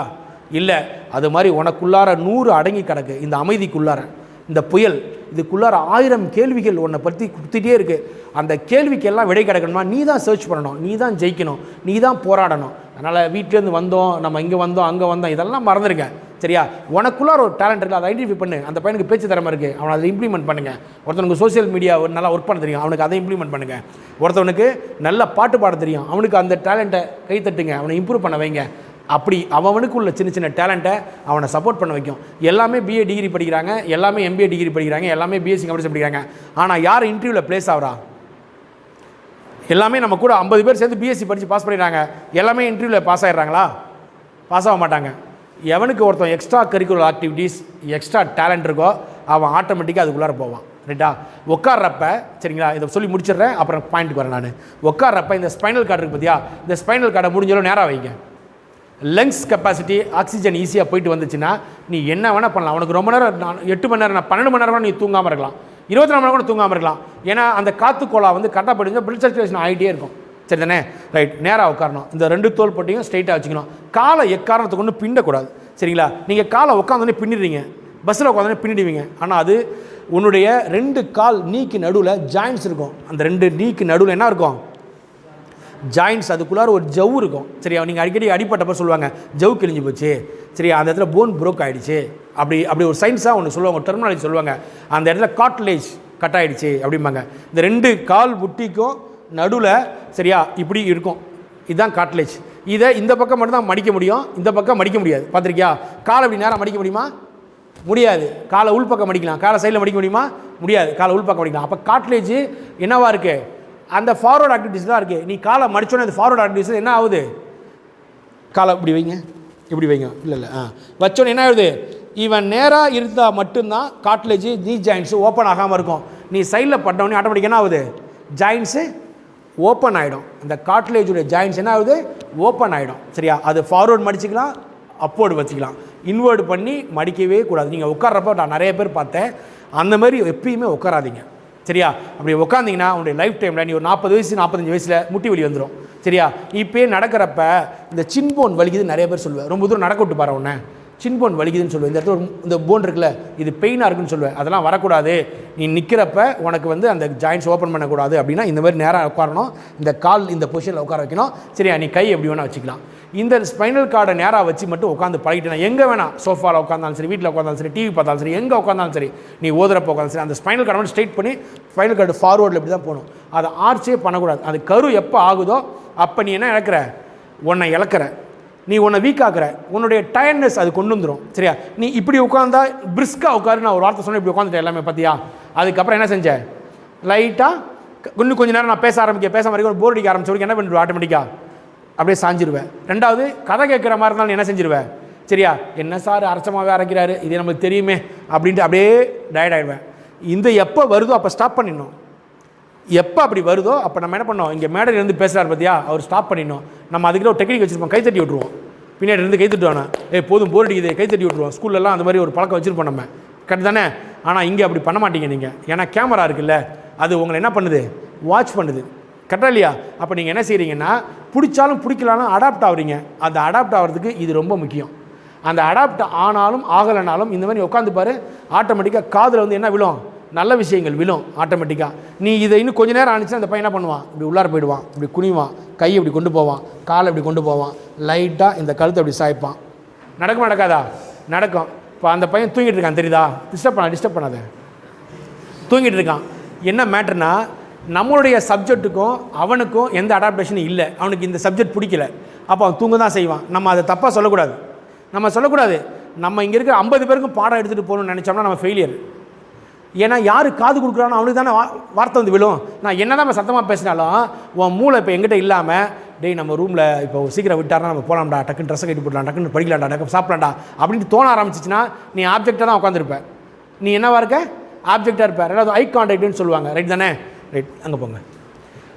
Speaker 2: இல்லை. அது மாதிரி உனக்குள்ளார 100 அடங்கி கிடக்கு. இந்த அமைதிக்குள்ளார, இந்த புயல் இதுக்குள்ளார 1000 கேள்விகள் உன்னை பற்றி குத்திட்டே இருக்குது. அந்த கேள்விக்கெல்லாம் விடை கிடைக்கணுமா, நீ தான் சர்ச் பண்ணணும், நீ தான் ஜெயிக்கணும், நீ தான் போராடணும். அதனால் வீட்டிலேருந்து வந்தோம், நம்ம இங்கே வந்தோம், அங்கே வந்தோம், இதெல்லாம் மறந்துருக்கேன். சரியா? உனக்குள்ளார ஒரு டேலண்ட் இருக்குது, அதை ஐடென்டிஃபை பண்ணு. அந்த பையனுக்கு பேச்சு திறமை இருக்குது, அவனை அதை இம்ப்ளிமெண்ட் பண்ணுங்கள். ஒருத்தனுக்கு சோசியல் மீடியா நல்லா ஒர்க் பண்ண தெரியும், அவனுக்கு அதை இம்ப்ளிமெண்ட் பண்ணுங்கள். ஒருத்தவனுக்கு நல்ல பாட்டு பாட தெரியும், அவனுக்கு அந்த டேலண்ட்டை கைத்தட்டுங்க, அவனை இம்ப்ரூவ் பண்ண வைங்க. அப்படி அவனுக்கு உள்ள சின்ன சின்ன டேலண்ட்டை அவனை சப்போர்ட் பண்ண வைக்கும். எல்லாமே பிஏ டிகிரி படிக்கிறாங்க, எல்லாமே எம்பிஏ டிகிரி படிக்கிறாங்க, எல்லாமே பிஎஸ்சி கம்ப்யூட்டர் படிக்கிறாங்க. ஆனால் யார் இன்டர்வியூவில் ப்ளேஸ் ஆகிறா? எல்லாமே நம்ம கூட 50 பேர் சேர்ந்து பிஎஸ்சி படித்து பாஸ் பண்ணிடுறாங்க, எல்லாமே இன்டர்வியூவில் பாஸ் ஆகிடுறாங்களா? பாஸ் ஆக மாட்டாங்க. எவனுக்கு ஒருத்தன் extra curricular activities, extra talent இருக்கோ அவன் ஆட்டோமேட்டிக்காக அதுக்குள்ளார போவான். ரைட்டா? உட்கார்றப்ப, சரிங்களா, இதை சொல்லி முடிச்சிடுறேன், அப்புறம் பாயிண்ட்டுக்கு வரேன் நான். உட்கார்றப்ப இந்த ஸ்பைனல் கார்டு இருக்குது பார்த்தியா, இந்த ஸ்பைனல் கார்டை முடிஞ்சாலும் நேராக வைங்க. லங்ஸ் கெப்பாசிட்டி, ஆக்சிஜன் ஈஸியாக போயிட்டு வந்துச்சுன்னா நீ என்ன வேணால் பண்ணலாம். உனக்கு ரொம்ப நேரம் 8 மணி நேரம் 12 மணி நேரம் கூட நீ தூங்காமல் இருக்கலாம், 24 மணி நேரம் கூட தூங்காமல் இருக்கலாம். ஏன்னா அந்த காற்றுக்கோளா வந்து கரெக்டாக போயிட்டு பிளட் சர்க்குலேஷன் ஆகிட்டே இருக்கும். சரி தானே? ரைட். நேராக உட்காரணும், இந்த 2 தோல் பட்டியும் ஸ்ட்ரைட்டாக வச்சுக்கணும். காலை எக்காரணத்துக்கு ஒன்று பின்னக்கூடாது. சரிங்களா? நீங்கள் காலை உட்காந்தோடனே பின்னிடுறீங்க, பஸ்ஸில் உட்காந்தோடனே பின்னிடுவீங்க. ஆனால் அது உன்னுடைய 2 கால் நீக்கு நடுவில் ஜாயின்ட்ஸ் இருக்கும். அந்த 2 நீக்கு நடுவில் என்ன இருக்கும்? ஜாயின்ட்ஸ். அதுக்குள்ளார ஒரு ஜவ் இருக்கும். சரியா? நீங்கள் அடிக்கடி அடிப்பட்டப்போ சொல்லுவாங்க ஜவ் கிழிஞ்சு போச்சு, சரியா, அந்த இடத்துல போன் ப்ரோக் ஆகிடுச்சு, அப்படி ஒரு சயின்ஸாக ஒன்று சொல்லுவாங்க, ஒரு டெர்மினாலஜி சொல்லுவாங்க. அந்த இடத்துல கார்ட்லேஜ் கட் ஆகிடுச்சு அப்படிம்பாங்க. இந்த 2 கால் முட்டிக்கும் நடுவில், சரியா, இப்படி இருக்கும், இதுதான் கார்ட்லேஜ். இதை இந்த பக்கம் மட்டும் தான் மடிக்க முடியும், இந்த பக்கம் மடிக்க முடியாது. பார்த்துருக்கியா? காலை இப்படி நேரம் மடிக்க முடியுமா? முடியாது. காலை உள்பக்கம் மடிக்கலாம், காலை சைடில் மடிக்க முடியுமா? முடியாது. காலை உள்பக்கம் மடிக்கலாம். அப்போ கார்ட்லேஜ் என்னவா இருக்குது? அந்த ஃபார்வர்ட் ஆக்டிவிட்டிஸ் தான் இருக்குது. நீ காலை மடிச்சோன்னே அந்த ஃபார்வர்ட் ஆக்டிவிட்டிஸ் என்ன ஆகுது? காலை இப்படி வைங்க, இப்படி வைங்க, இல்லை வச்சோன்னே என்ன ஆகுது? இவன் நேராக இருந்தால் மட்டும்தான் கார்ட்லேஜ் நீ ஜாயின்ட்ஸு ஓப்பன் ஆகாமல் இருக்கும். நீ சைடில் பட்டவொடனே ஆட்டோமேட்டிக் என்ன ஆகுது? ஜாயின்ட்ஸு ஓப்பன் ஆகிடும். அந்த கார்ட்லேஜுடைய ஜாயின்ட்ஸ் என்ன ஆகுது? ஓப்பன் ஆகிடும். சரியா? அது ஃபார்வர்டு மடிச்சிக்கலாம், அப்போர்டு வச்சுக்கலாம். இன்வேர்டு பண்ணி மடிக்கவே கூடாது. நீங்கள் உட்கார்றப்போ நான் நிறைய பேர் பார்த்தேன், அந்த மாதிரி எப்பயுமே உட்காராதீங்க. சரியா? அப்படி உட்காந்திங்கன்னா உங்களுடைய லைஃப் டைமில் நீ ஒரு 40 வயசு 45 வயசில் முட்டி வலி வந்துடும். சரியா? இப்போயே நடக்கிறப்ப இந்த சின் போன் வலிக்குதுன்னு நிறைய பேர் சொல்லுவேன். ரொம்ப தூரம் நடக்க விட்டு பாரு உடனே சின் போன் வலிக்குதுன்னு சொல்லுவேன். இந்த இடத்துல இந்த போன் இருக்குல்ல, இது பெயினாக இருக்குன்னு சொல்லுவேன். அதெல்லாம் வரக்கூடாது. நீ நிற்கிறப்ப உனக்கு வந்து அந்த ஜாயின்ட்ஸ் ஓப்பன் பண்ணக்கூடாது. அப்படின்னா இந்த மாதிரி நேராக உட்காரணும், இந்த கால் இந்த பொசிஷனில் உட்கார வைக்கணும். சரியா? நீ கை எப்படி வேணால் வச்சுக்கலாம். இந்த ஸ்பைனல் கார்டை நேராக வச்சு மட்டும் உட்காந்து பழகிட்டேன்னா எங்கே வேணால், சோஃபாவில் உட்காந்தாலும் சரி, வீட்டில் உட்காந்தாலும் சரி, டிவி பார்த்தாலும் சரி, எங்கே உட்காந்தாலும் சரி, நீ ஓதுறப்போ உட்காந்து சரி, அந்த ஸ்பைனல் கார்டை மட்டும் ஸ்ட்ரைட் பண்ணி ஸ்பைனல் கார்டு ஃபார்வர்டில் இப்படி தான் போகணும். அதை ஆர்ச்சே பண்ணக்கூடாது. அது கரு எப்போ ஆகுதோ அப்போ நீ என்ன இழக்கிற? உன்னை இழக்கிற, நீ உன்னை வீக் ஆக்குற, உன்னுடைய டயர்ட்னஸ் அது கொண்டு வந்துடும். சரியா? நீ இப்படி உட்காந்தா பிரிஸ்காக உட்காரு, நான் ஒரு வார்த்தை சொன்னேன், இப்படி உட்காந்துட்டேன் எல்லாமே பார்த்தியா? அதுக்கப்புறம் என்ன செஞ்சேன்? லைட்டாக இன்னும் கொஞ்சம் நேரம் நான் பேச வரைக்கும் போர் அடிக்க ஆரம்பிச்சவருக்கு என்ன பண்ணிடுவேன்? ஆட்டோமேட்டிக்காக அப்படியே சாஞ்சிருவேன். 2வது கதை கேட்குற மாதிரி இருந்தாலும் என்ன செஞ்சிருவேன்? சரியா? என்ன சார் அரைச்சமாகவே அரைக்கிறாரு, இது நம்மளுக்கு தெரியுமே அப்படின்ட்டு அப்படியே டயர்ட் ஆகிடுவேன். இந்த எப்போ வருதோ அப்போ ஸ்டாப் பண்ணிடணும். எப்போ அப்படி வருதோ அப்போ நம்ம என்ன பண்ணோம்? இங்கே மேடையில் இருந்து பேசுகிறார் பார்த்தியா, அவர் ஸ்டாப் பண்ணிடணும். நம்ம அதுக்கிட்ட ஒரு டெக்னிக் வச்சுருப்போம், கைத்தட்டி விட்ருவோம். பின்னாடி இருந்து கைத்தட்டுவானே, போதும் போர் அடிக்குது, கைத்தட்டி விட்ருவோம். ஸ்கூல்லலாம் அந்த மாதிரி ஒரு பழக்கம் வச்சுருப்போம் நம்ம, கரெக்ட் தானே? ஆனால் இங்கே அப்படி பண்ண மாட்டீங்க நீங்கள். ஏன்னா கேமரா இருக்குல்ல, அது உங்களை என்ன பண்ணுது? வாட்ச் பண்ணுது. கரெக்டாக இல்லையா? அப்போ நீங்கள் என்ன செய்கிறீங்கன்னா, பிடிச்சாலும் பிடிக்கலாலும் அடாப்ட் ஆகுறீங்க. அந்த அடாப்ட் ஆகிறதுக்கு இது ரொம்ப முக்கியம். அந்த அடாப்ட் ஆனாலும் ஆகலைனாலும் இந்த மாதிரி உட்காந்து பாரு, ஆட்டோமேட்டிக்காக காதில் வந்து என்ன விழும்? நல்ல விஷயங்கள் விழும் ஆட்டோமேட்டிக்காக. நீ இதை இன்னும் கொஞ்சம் நேரம் ஆனிச்சுன்னா அந்த பையன் என்ன பண்ணுவான்? இப்படி உள்ளார போயிடுவான், இப்படி குனிவான், கையை இப்படி கொண்டு போவான், காலை இப்படி கொண்டு போவான், லைட்டாக இந்த கழுத்தை அப்படி சாய்ப்பான். நடக்குமா நடக்காதா? நடக்கும். இப்போ அந்த பையன் தூங்கிட்டு இருக்கான், தெரியுதா? டிஸ்டர்ப் பண்ணாத. தூங்கிட்டு இருக்கான். என்ன மேட்டர்னா, நம்மளுடைய சப்ஜெக்ட்டுக்கும் அவனுக்கும் எந்த அடாப்டேஷனும் இல்லை. அவனுக்கு இந்த சப்ஜெக்ட் பிடிக்கல, அப்போ அவன் தூங்க தான் செய்வான். நம்ம அதை தப்பாக சொல்லக்கூடாது. நம்ம இங்கே இருக்கிற 50 பேருக்கும் பாடம் எடுத்துகிட்டு போகணும்னு நினச்சோம்னா நம்ம ஃபெயிலியர். ஏன்னா யார் காது கொடுக்குறானோ அவனுக்கு தானே வார்த்தை வந்து விழும். நான் என்ன தான் நம்ம சத்தமாக பேசினாலும் உன் மூளை இப்போ எங்கிட்ட இல்லாமல், டேய் நம்ம ரூமில் இப்போ சீக்கிரம் விட்டார்னா நம்ம போகலாம்டா, டக்குன்னு ட்ரெஸ்ஸை கட்டி போடலாம், டக்குன்னு படிக்கலாம்டா, டக்கு சாப்பிடலாம்டா அப்படின்னு தோண ஆரம்பிச்சிச்சுன்னா நீ ஆப்ஜெக்டாக தான் உட்காந்துருப்பேன். நீ என்னவா இருக்க, ஆப்ஜெக்டாக இருப்ப. ரெண்டாவது ஐ கான்டாக்ட்னு சொல்லுவாங்க, ரைட் தானே? ரைட், அங்கே போங்க.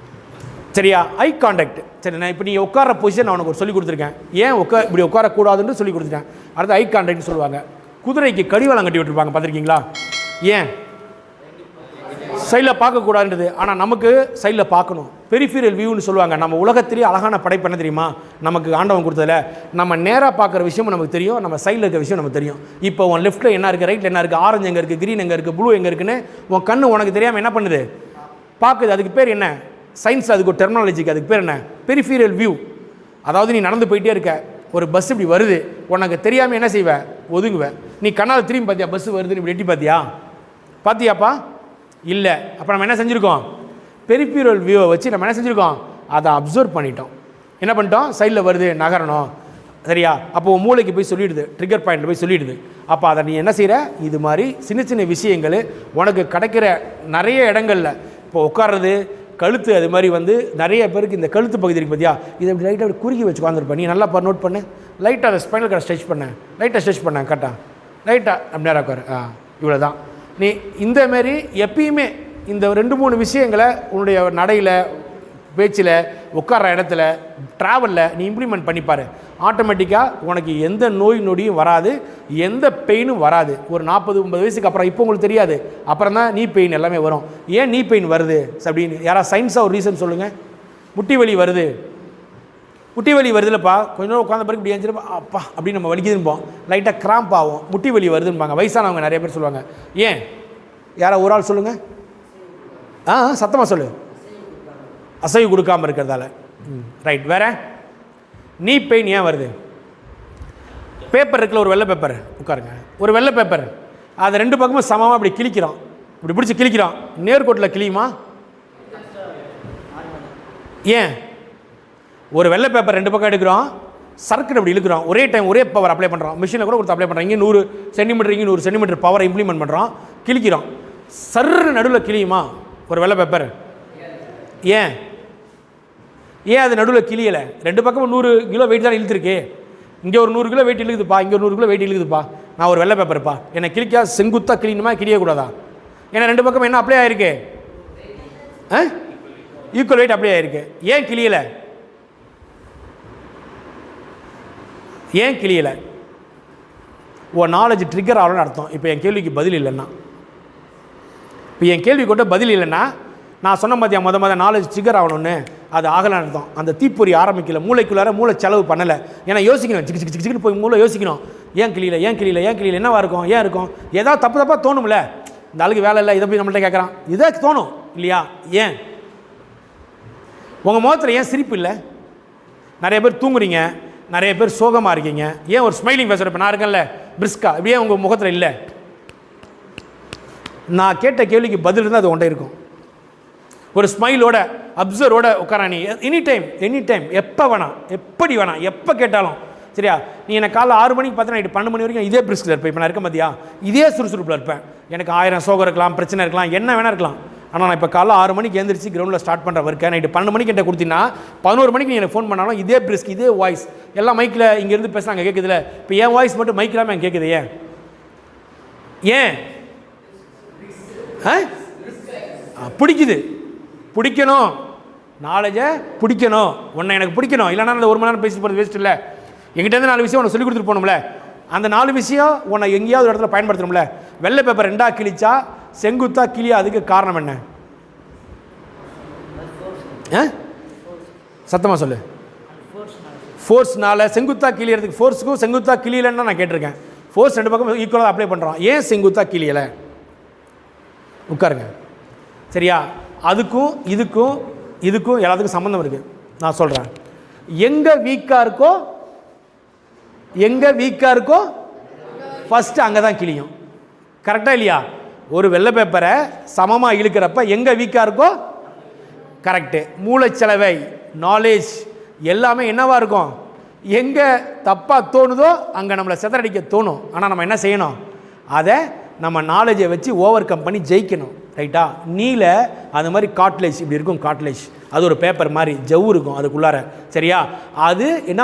Speaker 2: சரியா? Eye contact. சரி, நான் இப்போ நீ உட்கார பொசிஷன் நான் உனக்கு சொல்லி கொடுத்துருக்கேன். ஏன் இப்படி உட்காரக்கூடாதுன்னு சொல்லி கொடுத்துட்டேன். அடுத்து ஐ கான்டாக்ட்னு சொல்லுவாங்க. குதிரைக்கு கடிவாளம் கட்டி விட்டுருப்பாங்க, பார்த்துருக்கீங்களா? ஏன் சைடில் பார்க்கக்கூடாதுன்றது. ஆனால் நமக்கு சைடில் பார்க்கணும். பெரிஃபீரியல் வியூன்னு சொல்லுவாங்க. நம்ம உலகத்திலேயே அழகான படைப்பு என்ன தெரியுமா? நமக்கு ஆண்டவன் கொடுத்ததில்ல. நம்ம நேராக பார்க்குற விஷயமும் நமக்கு தெரியும், நம்ம சைடில் இருக்கிற விஷயம் நமக்கு தெரியும். இப்போ உன் லெஃப்ட்டில் என்ன இருக்குது, ரைட்டில் என்ன இருக்குது, ஆரஞ்சு எங்கே இருக்குது, க்ரீன் எங்கே இருக்குது, ப்ளூ எங்கே இருக்குன்னு உன் கண்ணு உனக்கு தெரியாமல் என்ன பண்ணுது, பார்க்குது. அதுக்கு பேர் என்ன? சயின்ஸ் அதுக்கு ஒரு டெர்மினாலஜிக்கு அதுக்கு பேர் என்ன? பெரிஃபீரியல் வியூ. அதாவது நீ நடந்து போயிட்டே இருக்க, ஒரு பஸ் இப்படி வருது, உனக்கு தெரியாமல் என்ன செய்வேன், ஒதுங்குவேன். நீ கண்ணால் திரும்பி பார்த்தியா, பஸ் வருதுன்னு இப்படி எட்டி பார்த்தியா, பார்த்தியாப்பா? இல்லை. அப்போ நம்ம என்ன செஞ்சுருக்கோம், பெரிஃபீரியல் வியூவை வச்சு நம்ம என்ன செஞ்சுருக்கோம், அதை அப்சர்வ் பண்ணிட்டோம். என்ன பண்ணிட்டோம், சைடில் வருது நகரணும், சரியா? அப்போ மூளைக்கு போய் சொல்லிவிடுது, ட்ரிகர் பாயிண்டில் போய் சொல்லிவிடுது. அப்போ அதை நீ என்ன செய்கிற, இது மாதிரி சின்ன சின்ன விஷயங்கள் உனக்கு கிடைக்கிற நிறைய இடங்களில். இப்போ உட்கார்றது, கழுத்து, அது மாதிரி நிறைய பேருக்கு இந்த கழுத்து பகுதி இருக்குது பார்த்தியா, இதை இப்படி லைட்டாக அப்படி குறுக்கி வச்சு உட்காந்துருப்பேன். நீ நல்லா நோட் பண்ணு, லைட்டாக அதை ஸ்பைனல் கார்டை ஸ்ட்ரெச் பண்ணேன், லைட்டாக ஸ்ட்ரெச் பண்ணேன், கரெக்டாக லைட்டாக அப்படி நேரம் உட்காரு. இவ்வளோ தான். நீ இந்தமாரி எப்பயுமே இந்த 2-3 விஷயங்களை உன்னுடைய நடையில், பேச்சில், உட்கார்ற இடத்துல, ட்ராவலில் நீ இம்ப்ளிமெண்ட் பண்ணிப்பார். ஆட்டோமேட்டிக்காக உனக்கு எந்த நோய் நொடியும் வராது, எந்த பெயினும் வராது. ஒரு 40-50 வயசுக்கு அப்புறம் இப்போ உங்களுக்கு தெரியாது, அப்புறம் தான் நீ பெயின் எல்லாமே வரும். ஏன் நீ பெயின் வருது அப்படின்னு யாராவது சயின்ஸாக ஒரு ரீசன் சொல்லுங்கள். முட்டி வலி வருது, முட்டி வலி வருதுல்லப்பா, கொஞ்ச நேரம் உட்காந்த பிறகு இப்படி எழுந்திருப்பா, அப்பா அப்படின்னு நம்ம வலிக்குதுன்போம், லைட்டாக கிராம்ப் ஆகும், முட்டி வலி வருதுன்பாங்க. வயசானவங்க நிறைய பேர் சொல்லுவாங்க. ஏன்? யாராவது ஒரு ஆள் சொல்லுங்கள். சத்தமாக சொல்லு. அசைவு கொடுக்காமல் இருக்கிறதால. ரைட். வேறு நீ பெயின் ஏன் வருது? பேப்பர் இருக்குல்ல, ஒரு வெள்ளை பேப்பர், உட்காருங்க, ஒரு வெள்ளை பேப்பர், அதை 2 பக்கமும் சமமாக அப்படி கிழிக்கிறோம், இப்படி பிடிச்சி கிழிக்கிறோம், நேர்கோட்டில் கிழியுமா? ஏன்? ஒரு வெள்ளை பேப்பர் 2 பக்கம் எடுக்கிறோம், சர்க்கிள் அப்படி இழுக்கிறோம், ஒரே டைம் ஒரே பவர் அப்ளை பண்ணுறோம், மிஷினில் கூட கொடுத்து அப்ளை பண்ணுறோம். இங்கே 100 சென்டிமீட்டர், இங்கே 100 சென்டிமீட்டர் பவரை இம்ப்ளிமெண்ட் பண்ணுறோம், கிழிக்கிறோம். சர்ரு நடுவில் கிழியுமா ஒரு வெள்ளை பேப்பர்? ஏன்? ஏன் அது நடுவில் கிளியலை? 2 பக்கமும் 100 கிலோ வெயிட் தான் இழுத்துருக்கு. இங்கே ஒரு 100 கிலோ வெயிட் இழுக்குதுப்பா, இங்கே ஒரு 100 கிலோ வெயிட் இழுக்குதுப்பா. நான் ஒரு வெள்ளை பேப்பர்ப்பா, என்னை கிளிக்கா செங்குத்தாக கிளியணுமா, கிளியக்கூடாதா? ஏன்னா 2 பக்கம் என்ன அப்ளை ஆகிருக்கு, ஈக்குவல் வெயிட் அப்ளை ஆகிருக்கு. ஏன் கிளியலை? ஏன் கிளியலை? நாலேஜ் ட்ரிகர் ஆகணும்னு அர்த்தம். இப்போ என் கேள்விக்கு பதில் இல்லைன்னா, இப்போ என் கேள்வி கொண்ட பதில் இல்லைன்னா, நான் சொன்ன மாதிரியா மொதல் நாலேஜ் ட்ரிகர் ஆகணும்னு, அது ஆகலான்னு அர்த்தம். அந்த தீப்பொறி ஆரம்பிக்கல, மூளைக்குள்ளார மூளை செலவு பண்ணலை. ஏன்னா யோசிக்கணும், சிக்கு சிக்கு சிக்குன்னு போய் மூளை யோசிக்கணும். ஏன் கிளியல, ஏன் கிளியல, ஏன் கிளியல, என்னவா இருக்கும், ஏன் இருக்கும்? ஏதாவது தப்பாக தோணும்ல, இந்த ஆளுக்கு வேலை இல்லை, இதை போய் நம்மள்ட்ட கேட்குறான், இதை தோணும் இல்லையா? ஏன் உங்கள் முகத்தில் ஏன் சிரிப்பு இல்லை? நிறைய பேர் தூங்குறீங்க, நிறைய பேர் சோகமாக இருக்கீங்க. ஏன் ஒரு ஸ்மைலிங் ஃபேஸ்? இப்போ நான் இருக்கேன்ல பிரிஸ்கா, இப்படியே உங்கள் முகத்தில் இல்லை. நான் கேட்ட கேள்விக்கு பதில் இருந்தால் அது ஒன்றே இருக்கும். ஒரு ஸ்மைலோட, அப்சர்வோட உட்கார நீ எனி டைம், எப்போ வேணாம், எப்படி வேணாம், எப்போ கேட்டாலும் சரியா? நீ எனக்கு காலைல 6 மணிக்கு பார்த்தா நைட்டு 12 மணி வரைக்கும் இதே பிரிஸ்கில் இருப்பேன். இப்போ நான் இருக்க மதியா இதே சுறுசுறுப்பில் இருப்பேன். எனக்கு 1000 சோகம் இருக்கலாம், பிரச்சனை இருக்கலாம், என்ன வேணா இருக்கலாம். ஆனால் நான் இப்போ காலைல 6 மணிக்கு எழுந்திரிச்சு கிரவுண்டில் ஸ்டார்ட் பண்ணுற ஒர்க்கை நைட்டு 12 மணிக்கு என்கிட்ட கொடுத்தீங்கன்னா 11 மணிக்கு நீ எனக்கு ஃபோன் பண்ணாலும் இதே பிரிஸ்க், இதே வாய்ஸ், எல்லாம் மைக்கில் இங்கேருந்து பேசுகிறாங்க கேட்குதுல. இப்போ என் வாய்ஸ் மட்டும் மைக் இல்லாமல் எனக்கு கேட்குது. ஏன்? ஏன்? பிடிக்குது, பிடிக்கணும், நாலேஜை பிடிக்கணும், உன்னை எனக்கு பிடிக்கணும். இல்லைனா அந்த 1 மணி நேரம் பேசி போகிறது வேஸ்ட் இல்லை. எங்கிட்டேருந்து 4 விஷயம் உனக்கு சொல்லி கொடுத்துட்டு போகணும்ல. அந்த 4 விஷயம் உன்னை எங்கேயாவது ஒரு இடத்துல பயன்படுத்தணும்ல. வெள்ளை பேப்பர் 2ஆக கிழிச்சா செங்குத்தா கிளியா, அதுக்கு காரணம் என்ன? சத்தமாக சொல்லு. ஃபோர்ஸ்னால செங்குத்தா கிளியறதுக்கு, ஃபோர்ஸுக்கும் செங்குத்தா கிளியலைன்னு நான் கேட்டிருக்கேன். ஃபோர்ஸ் 2 பக்கம் ஈக்குவலாக அப்ளை பண்ணுறோம். ஏன் செங்குத்தா கிளியலை? உட்காருங்க சரியா? அதுக்கும் இதுக்கும் எல்லாத்துக்கும் சம்மந்தம் இருக்குது. நான் சொல்கிறேன், எங்கே வீக்காக இருக்கோ ஃபஸ்ட்டு அங்கே தான் கிளியும். கரெக்டாக இல்லையா? ஒரு வெள்ளை பேப்பரை சமமாக இழுக்கிறப்ப எங்கே வீக்காக இருக்கோ கரெக்டு. மூளைச்சலவை, நாலேஜ் எல்லாமே என்னவாக இருக்கும்? எங்கே தப்பாக தோணுதோ அங்கே நம்மளை சிதறடிக்க தோணும். ஆனால் நம்ம என்ன செய்யணும்? அதை நம்ம நாலேஜை வச்சு ஓவர் கம் பண்ணி ஜெயிக்கணும். ரைட்டா? நீல அது மாதிரி காட்லேஜ் இப்படி இருக்கும். காட்லேஜ் அது ஒரு பேப்பர் மாதிரி ஜவ்வு இருக்கும் அதுக்குள்ளார. சரியா? அது என்ன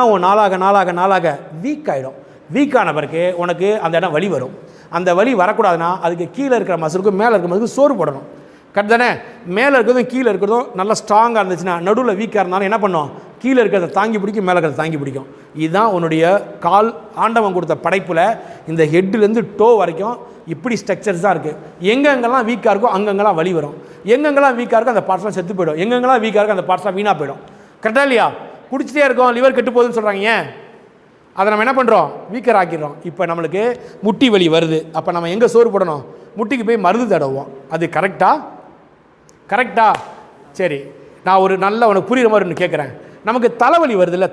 Speaker 2: நாளாக வீக் ஆகிடும். வீக்கான பிறகு உனக்கு அந்த இடம் வலி வரும். அந்த வலி வரக்கூடாதுன்னா அதுக்கு கீழே இருக்கிற மசிலுக்கும் மேலே இருக்கிற மசிலுக்கும் சோறு போடணும். கரெக்ட் தானே? மேலே இருக்கிறதும் கீழே இருக்கிறதும் நல்லா ஸ்ட்ராங்காக இருந்துச்சுன்னா, நடுவில் வீக்காக இருந்தாலும் என்ன பண்ணும்? கீழே இருக்கிறத தாங்கி பிடிக்கும், மேலே இருக்கிறத தாங்கி பிடிக்கும். இதுதான் உன்னுடைய கால் ஆண்டவன் கொடுத்த படைப்பில் இந்த ஹெட்டுலேருந்து டோ வரைக்கும் இப்படி ஸ்ட்ரக்சர்ஸ் தான் இருக்குது. எங்கெங்கெல்லாம் வீக்காக இருக்கோ அங்கங்கெல்லாம் வலி வரும். எங்கெங்கெல்லாம் வீக்காக இருக்கோ அந்த பார்ட்ஸ்லாம் செத்து போயிடும். எங்கெங்கெல்லாம் வீக்காக இருக்கோ அந்த பார்ட்ஸ்லாம் வீணாக போயிடும். கரெக்டாக இல்லையா? குடிச்சிட்டே இருக்கோம், லிவர் கெட்டு போகுதுன்னு சொல்கிறாங்க. ஏன்? அதை நம்ம என்ன பண்ணுறோம்? வீக்கர் ஆக்கிடுறோம். இப்போ நம்மளுக்கு முட்டி வலி வருது, அப்போ நம்ம எங்கே சோறு போடணும்? முட்டிக்கு போய் மருந்து தடவுவோம். அது கரெக்டா? சரி, நான் ஒரு நல்ல உனக்கு புரிகிற மாதிரி ஒன்று கேட்குறேன். நமக்கு தலைவலி வருது இல்லை,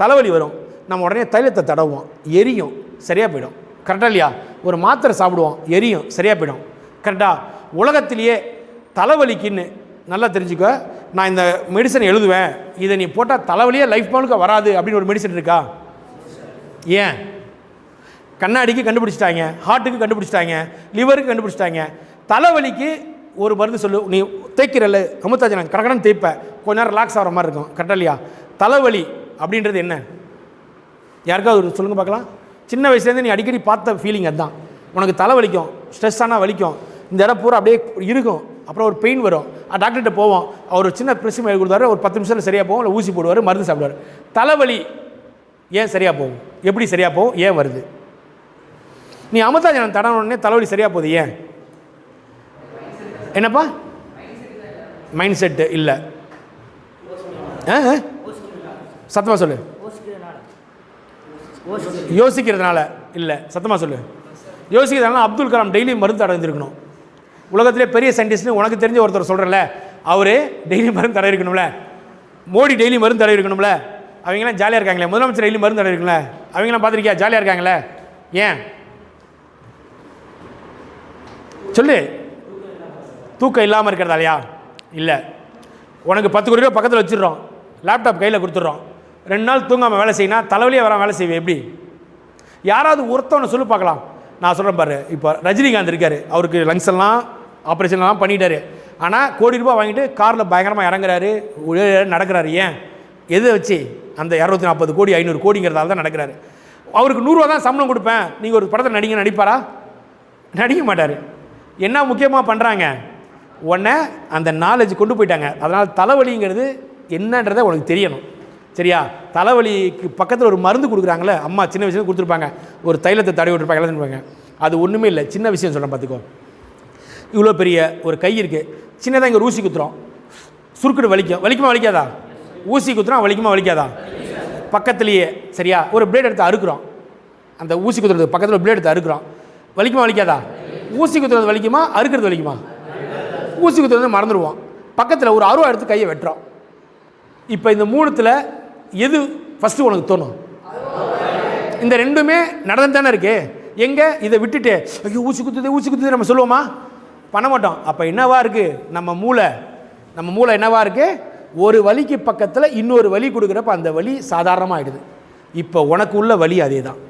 Speaker 2: தலைவலி வரும், நம்ம உடனே தைலத்தை தடவுவோம், எரியும், சரியாக போயிடும். கரெக்டாக இல்லையா? ஒரு மாத்திரை சாப்பிடுவோம், எரியும், சரியாக போயிடும். கரெக்டாக? உலகத்திலேயே தலைவலிக்குன்னு நல்லா தெரிஞ்சுக்க, நான் இந்த மெடிசன் எழுதுவேன், இதை நீ போட்டால் தலைவலியே லைஃப் முழுக்க வராது அப்படின்னு ஒரு மெடிசன் இருக்கா? ஏன்? கண்ணாடிக்கு கண்டுபிடிச்சிட்டாங்க, ஹார்ட்டுக்கு கண்டுபிடிச்சிட்டாங்க, லிவருக்கு கண்டுபிடிச்சிட்டாங்க. தலைவலிக்கு ஒரு மருந்து சொல்லு, நீ தேய்க்கிறல்ல அமுத்தாச்சு, நான் கடற்கடன் தேய்ப்பேன், கொஞ்ச நேரம் ரிலாக்ஸ் ஆகிற மாதிரி இருக்கும். கரெக்டாக இல்லையா? தலைவலி அப்படின்றது என்ன? யாருக்காவது ஒரு சொல்லுங்கள் பார்க்கலாம். சின்ன வயசுலேருந்து நீ அடிக்கடி பார்த்த ஃபீலிங் அதுதான். உனக்கு தலைவலிக்கும், ஸ்ட்ரெஸ் ஆனால் வலிக்கும், இந்த இடம் பூரா அப்படியே இருக்கும், அப்புறம் ஒரு பெயின் வரும். டாக்டர்கிட்ட போவோம், அவர் ஒரு சின்ன ப்ரெஸ் எழுதி கொடுத்தாரு, ஒரு 10 நிமிஷத்தில் சரியாக போகும், இல்லை ஊசி போடுவார், மருந்து சாப்பிடுவார். தலைவலி ஏன் சரியாக போகும்? எப்படி சரியாக போகும்? ஏன் வருது? நீ அமுத்தாஜனம் தடவுனே தலைவலி சரியாக போகுது. ஏன்? என்னப்பா? மைண்ட் செட்டு இல்லை. சத்தமாக சொல்லு. யோசிக்கிறதுனால இல்லை, சத்தமாக சொல்லு. யோசிக்கிறதுனால அப்துல் கலாம் டெய்லி மருந்து தடவிருக்கணும். உலகத்திலே பெரிய சயின்டிஸ்ட்னு உனக்கு தெரிஞ்ச ஒருத்தர் சொல்கிறல்ல, அவர் டெய்லி மருந்து தடவி இருக்கணும்ல. மோடி டெய்லி மருந்து தடவி இருக்கணும்ல. அவங்களாம் ஜாலியாக இருக்காங்களே. முதலமைச்சர் டெய்லி மருந்து தடவி இருக்குல்ல. அவங்களாம் பார்த்துருக்கியா? ஜாலியாக இருக்காங்களே. ஏன் சொல்லு? தூக்கம் இல்லாமல் இருக்கிறதாலையா? இல்லை. உனக்கு 10 கோடி ரூபா பக்கத்தில் வச்சுடுறோம், லேப்டாப் கையில் கொடுத்துட்றோம், 2 நாள் தூங்காமல் வேலை செய்யினா தலைவலியே வர வேலை செய்வேன். எப்படி? யாராவது ஒருத்தவனை சொல்லி பார்க்கலாம். நான் சொல்கிறேன் பாரு, இப்போ ரஜினிகாந்த் இருக்கார், அவருக்கு லங்ஸ் எல்லாம் ஆப்ரேஷன்லாம் பண்ணிட்டாரு, ஆனால் கோடி ரூபா வாங்கிட்டு காரில் பயங்கரமாக இறங்குறாரு, நடக்கிறாரு. ஏன்? எதை வச்சு? அந்த 240 கோடி 500 கோடிங்கிறதால தான் நடக்கிறாரு. அவருக்கு 100 ரூபா தான் சம்பளம் கொடுப்பேன், நீங்கள் ஒரு படத்தை நடிப்பாரா? நடிக்க மாட்டார். என்ன முக்கியமாக பண்ணுறாங்க? உடனே அந்த நாலேஜ் கொண்டு போயிட்டாங்க. அதனால் தலைவலிங்கிறது என்னன்றதை உனக்கு தெரியணும். சரியா? தலைவலிக்கு பக்கத்தில் ஒரு மருந்து கொடுக்குறாங்களே, அம்மா சின்ன வயசுல கொடுத்துருப்பாங்க, ஒரு தைலத்தை தடவி விட்டுருப்பாங்க, எழுதுப்பாங்க. அது ஒன்றுமே இல்லை, சின்ன விஷயம் சொல்கிறேன் பார்த்துக்கோ. இவ்வளோ பெரிய ஒரு கை இருக்குது, சின்னதாக இங்கே ஊசி குத்துறோம், சுருக்குடு வலிக்குமா வலிக்காதா? ஊசி குத்துறோம், வலிக்காதா? பக்கத்துலேயே சரியா ஒரு பிளேட் எடுத்து அறுக்குறோம், அந்த ஊசி குத்துறது பக்கத்தில் ஒரு பிளேட் எடுத்து அறுக்குறோம், வலிக்காதா? ஊசி குத்துறது வலிக்குமா, அறுக்கிறது வலிக்குமா? ஊசி குத்துறது மறந்துடுவோம். பக்கத்தில் ஒரு அருவா எடுத்து கையை வெட்டுறோம். இப்போ இந்த 3த்தில் எது ஃபஸ்ட்டு உனக்கு தோணும்? இந்த 2மே நடந்து தானே இருக்கு. எங்கே இதை விட்டுட்டு ஐயோ ஊசி குத்துது நம்ம சொல்லுவோமா? பண்ண மாட்டோம். அப்போ என்னவா இருக்குது நம்ம மூளை என்னவா இருக்குது? ஒரு வலிக்கு பக்கத்தில் இன்னொரு வலி கொடுக்குறப்ப அந்த வலி சாதாரணமாகிடுது. இப்போ உனக்கு உள்ள வலி அதே தான்.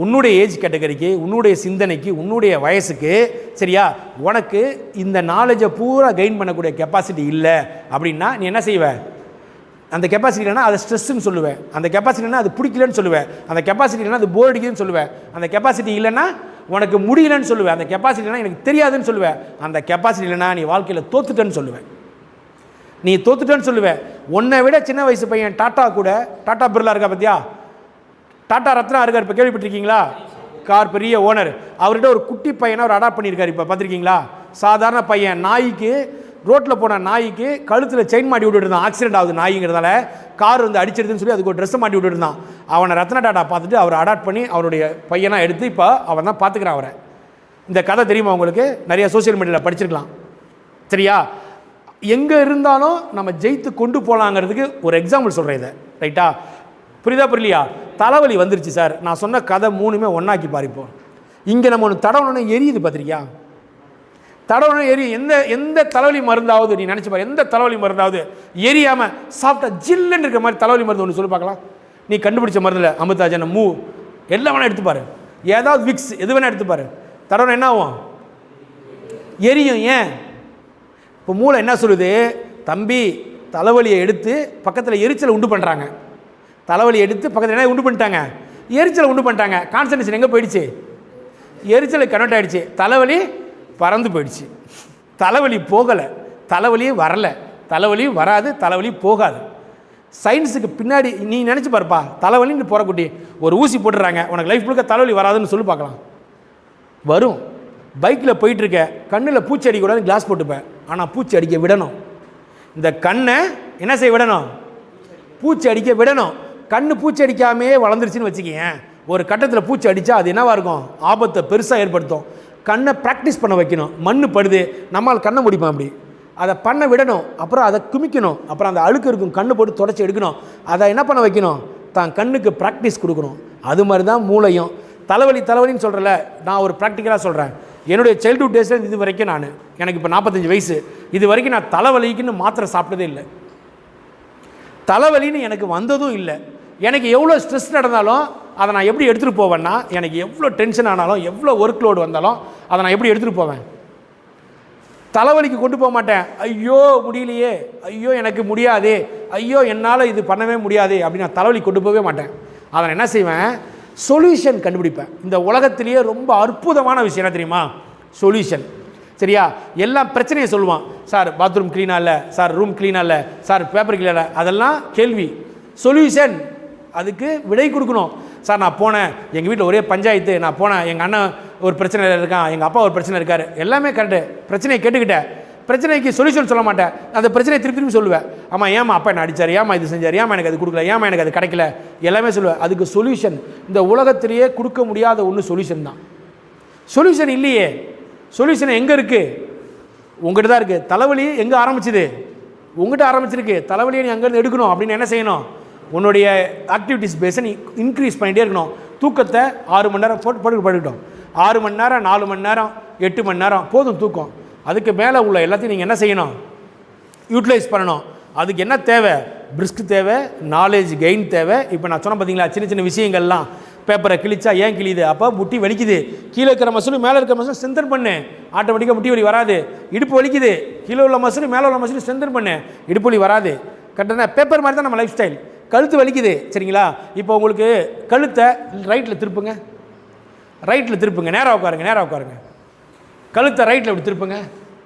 Speaker 2: உன்னுடைய ஏஜ் கேட்டகரிக்கு, உன்னுடைய சிந்தனைக்கு, உன்னுடைய வயசுக்கு, சரியா, உனக்கு இந்த நாலேஜை பூரா கெயின் பண்ணக்கூடிய கெப்பாசிட்டி இல்லை அப்படின்னா நீ என்ன செய்வ? அந்த கெப்பாசிட்டி இல்லைன்னா அதை ஸ்ட்ரெஸ்ன்னு சொல்லுவேன், அந்த கெப்பாசிட்டி இல்லைன்னா அது பிடிக்கலன்னு சொல்லுவேன், அந்த கெப்பாசிட்டி இல்லைன்னா அது போர் அடிக்குதுன்னு சொல்லுவேன், அந்த கெப்பாசிட்டி இல்லைன்னா உனக்கு முடியலன்னு சொல்லுவேன், அந்த கெப்பாசிட்டி இல்லைன்னா எனக்கு தெரியாதுன்னு சொல்லுவேன், அந்த கெப்பாசிட்டி இல்லைன்னா நீ வாழ்க்கையில் தோத்துட்டேன்னு சொல்லுவேன். நீ தோத்துட்டேன்னு சொல்லுவேன். உன்னை விட சின்ன வயசு பையன் டாட்டா பிர்லா இருக்கா பார்த்தியா? டாட்டா ரத்னா இருக்கார், இப்போ கேள்விப்பட்டிருக்கீங்களா? கார் பெரிய ஓனர். அவர்கிட்ட ஒரு குட்டி பையனை அவர் அடாப்ட் பண்ணியிருக்காரு. இப்போ பார்த்துருக்கீங்களா? சாதாரண பையன், நாய்க்கு ரோட்டில் போன நாய்க்கு கழுத்தில் செயின் மாட்டி விட்டுட்டு இருந்தான். ஆக்சிடென்ட் ஆகுது நாய்ங்கிறதால, கார் வந்து அடிச்சிடுதுன்னு சொல்லி அதுக்கு ஒரு ட்ரெஸ்ஸை மாட்டி விட்டுட்டு இருந்தான். அவனை ரத்னா டாட்டா பார்த்துட்டு அவர் அடாப்ட் பண்ணி அவருடைய பையனாக எடுத்து இப்போ அவன் தான் பார்த்துக்கிறான் அவரை. இந்த கதை தெரியுமா உங்களுக்கு? நிறைய சோசியல் மீடியாவில் படிச்சிருக்கலாம். சரியா? எங்கே இருந்தாலும் நம்ம ஜெயித்து கொண்டு போகலாங்கிறதுக்கு ஒரு எக்ஸாம்பிள் சொல்கிறேன் இதை. ரைட்டா? புரியலையா? தலைவலி வந்துருச்சு சார், நான் சொன்ன கதை 3மே ஒன்றாக்கி பாரிப்போம். இங்கே நம்ம ஒன்று தடவணுன்னு எரியுது பார்த்திருக்கியா? தடவணும் எரியும். எந்த தலைவலி மருந்தாவது நீ நினச்சி பாரு, எந்த தலைவலி மருந்தாவது எரியாமல் சாப்பிட்டா ஜில்லுன்னு இருக்கிற மாதிரி தலைவலி மருந்து ஒன்று சொல்லி பார்க்கலாம். நீ கண்டுபிடிச்ச மருந்தில் அமிர்தாஜன், மூ எல்லாம் வேணால் எடுத்துப்பாரு, ஏதாவது விக்ஸ் எது வேணால் எடுத்துப்பாரு, தடவணும் என்ன ஆகும்? எரியும். ஏன்? இப்போ மூளை என்ன சொல்லுது? தம்பி, தலைவலியை எடுத்து பக்கத்தில் எரிச்சலை உண்டு பண்ணுறாங்க. தலைவலி எடுத்து பக்கத்தில் என்ன உண்டு பண்ணிட்டாங்க? எரிச்சலை உண்டு பண்ணிட்டாங்க. கான்சன்ட்ரேஷன் எங்கே போயிடுச்சு? எரிச்சலுக்கு கன்வெர்ட் ஆகிடுச்சு, தலைவலி பறந்து போயிடுச்சு. தலைவலி போகலை, தலைவலியும் வரலை, தலைவலியும் வராது, தலைவலி போகாது. சயின்ஸுக்கு பின்னாடி நீ நினச்சி பாருப்பா, தலைவலின்னு போகிற குட்டி ஒரு ஊசி போட்டுடுறாங்க, உனக்கு லைஃப் முழுக்க தலைவலி வராதுன்னு சொல்லி பார்க்கலாம். வரும். பைக்கில் போயிட்டுருக்க, கண்ணில் பூச்சி அடிக்கக்கூடாதுன்னு கிளாஸ் போட்டுப்பேன், ஆனால் பூச்சி அடிக்க விடணும். இந்த கண்ணை என்ன செய்ய விடணும்? பூச்சி அடிக்க விடணும். கண்ணு பூச்சி அடிக்காமே வளர்ந்துருச்சுன்னு வச்சுக்கேன், ஒரு கட்டத்தில் பூச்சி அடித்தா அது என்னவாக இருக்கும்? ஆபத்தை பெருசாக ஏற்படுத்தும். கண்ணை ப்ராக்டிஸ் பண்ண வைக்கணும். மண் படுது, நம்மால் கண்ணை முடிப்போம், அப்படி அதை பண்ண விடணும். அப்புறம் அதை குமிக்கணும், அப்புறம் அந்த அழுக்கு இருக்கும் கண்ணு போட்டு தொடச்சி எடுக்கணும். அதை என்ன பண்ண வைக்கணும்? தான் கண்ணுக்கு ப்ராக்டிஸ் கொடுக்கணும். அது மாதிரி தான் மூளையும். தலைவலின்னு சொல்கிறல, நான் ஒரு ப்ராக்டிக்கலாக சொல்கிறேன். என்னுடைய சைல்டுஹுட் டேஸில் இது வரைக்கும் எனக்கு இப்போ 45 வயசு, இது வரைக்கும் நான் தலைவலிக்குன்னு மாத்திரை சாப்பிட்டதே இல்லை. தலைவலின்னு எனக்கு வந்ததும் இல்லை. எனக்கு எவ்வளோ ஸ்ட்ரெஸ் நடந்தாலும் அதை நான் எப்படி எடுத்துகிட்டு போவேன்னா, எனக்கு எவ்வளோ டென்ஷன் ஆனாலும் எவ்வளோ ஒர்க் லோடு வந்தாலும் அதை நான் எப்படி எடுத்துகிட்டு போவேன்? தலைவலிக்கு கொண்டு போக மாட்டேன். ஐயோ முடியலையே, ஐயோ எனக்கு முடியாதே, ஐயோ என்னால் இது பண்ணவே முடியாதே அப்படின்னு நான் தலைவலி கொண்டு போகவே மாட்டேன். அதை நான் என்ன செய்வேன்? சொல்யூஷன் கண்டுபிடிப்பேன். இந்த உலகத்திலேயே ரொம்ப அற்புதமான விஷயம் என்ன தெரியுமா? சொல்யூஷன். சரியா? எல்லாம் பிரச்சனையை சொல்லுவான். சார் பாத்ரூம் க்ளீனாக இல்லை, சார் ரூம் க்ளீனாக இல்லை, சார் பேப்பர் க்ளீனாக இல்லை, அதெல்லாம் கேள்வி. சொல்யூஷன், அதுக்கு விடை கொடுக்கணும். சார் நான் போனேன், எங்கள் வீட்டில் ஒரே பஞ்சாயத்து, நான் போனேன், எங்கள் அண்ணன் ஒரு பிரச்சனையில் இருக்கான், எங்கள் அப்பா ஒரு பிரச்சனை இருக்கார், எல்லாமே கரெக்டு. பிரச்சனையை கேட்டுக்கிட்டேன், பிரச்சனைக்கு சொல்யூஷன் சொல்ல மாட்டேன், அந்த பிரச்சனையை திருப்பி சொல்லுவேன். ஆமாம், ஏமா அப்பா என்ன அடித்தார், ஏமா இது செஞ்சார், ஏமா எனக்கு அது கொடுக்கல, ஏமா எனக்கு அது கிடைக்கல, எல்லாமே சொல்லுவேன். அதுக்கு சொல்யூஷன் இந்த உலகத்திலேயே கொடுக்க முடியாத ஒன்று சொல்யூஷன் தான். சொல்யூஷன் இல்லையே. சொல்யூஷன் எங்கே இருக்குது? உங்கள்கிட்ட தான் இருக்குது. தலைவலி எங்கே ஆரம்பிச்சுது? உங்கள்கிட்ட ஆரம்பிச்சிருக்கு. தலைவலியை நீ அங்கேருந்து எடுக்கணும் அப்படின்னு என்ன செய்யணும்? உன்னுடைய ஆக்டிவிட்டிஸ் பேஸை நீ இன்க்ரீஸ் பண்ணிகிட்டே இருக்கணும். தூக்கத்தை 6 மணி நேரம் படுக்கிட்டோம். 6 மணி நேரம், 4 மணி நேரம், 8 மணி நேரம் போதும் தூக்கம். அதுக்கு மேலே உள்ள எல்லாத்தையும் நீங்கள் என்ன செய்யணும்? யூட்டிலைஸ் பண்ணணும். அதுக்கு என்ன தேவை? பிரிஸ்க் தேவை, நாலேஜ் கெயின் தேவை. இப்போ நான் சொன்ன பார்த்தீங்களா, சின்ன சின்ன விஷயங்கள்லாம். பேப்பரை கிழிச்சா ஏன் கிழியுது? அப்போ முட்டி வலிக்குது. கீழே இருக்கிற மசிலும் மேலே இருக்கிற மசிலும் ஸ்ட்ரென்தன் பண்ணு, ஆட்டோமேட்டிக்காக முட்டி வலி வராது. இடுப்பு வலிக்குது, கீழே உள்ள மசிலும் மேலே உள்ள மசிலும் ஸ்ட்ரென்தன் பண்ணு, இடுப்பு வலி வராது. கரெக்டாக பேப்பர் மாதிரி தான் நம்ம லைஃப் ஸ்டைல். கழுத்து வலிக்குது, சரிங்களா? இப்போ உங்களுக்கு கழுத்தை ரைட்டில் திருப்புங்க, ரைட்டில் திருப்புங்க, நேராக உட்காருங்க. கழுத்தை ரைட்டில் இப்படி திருப்புங்க.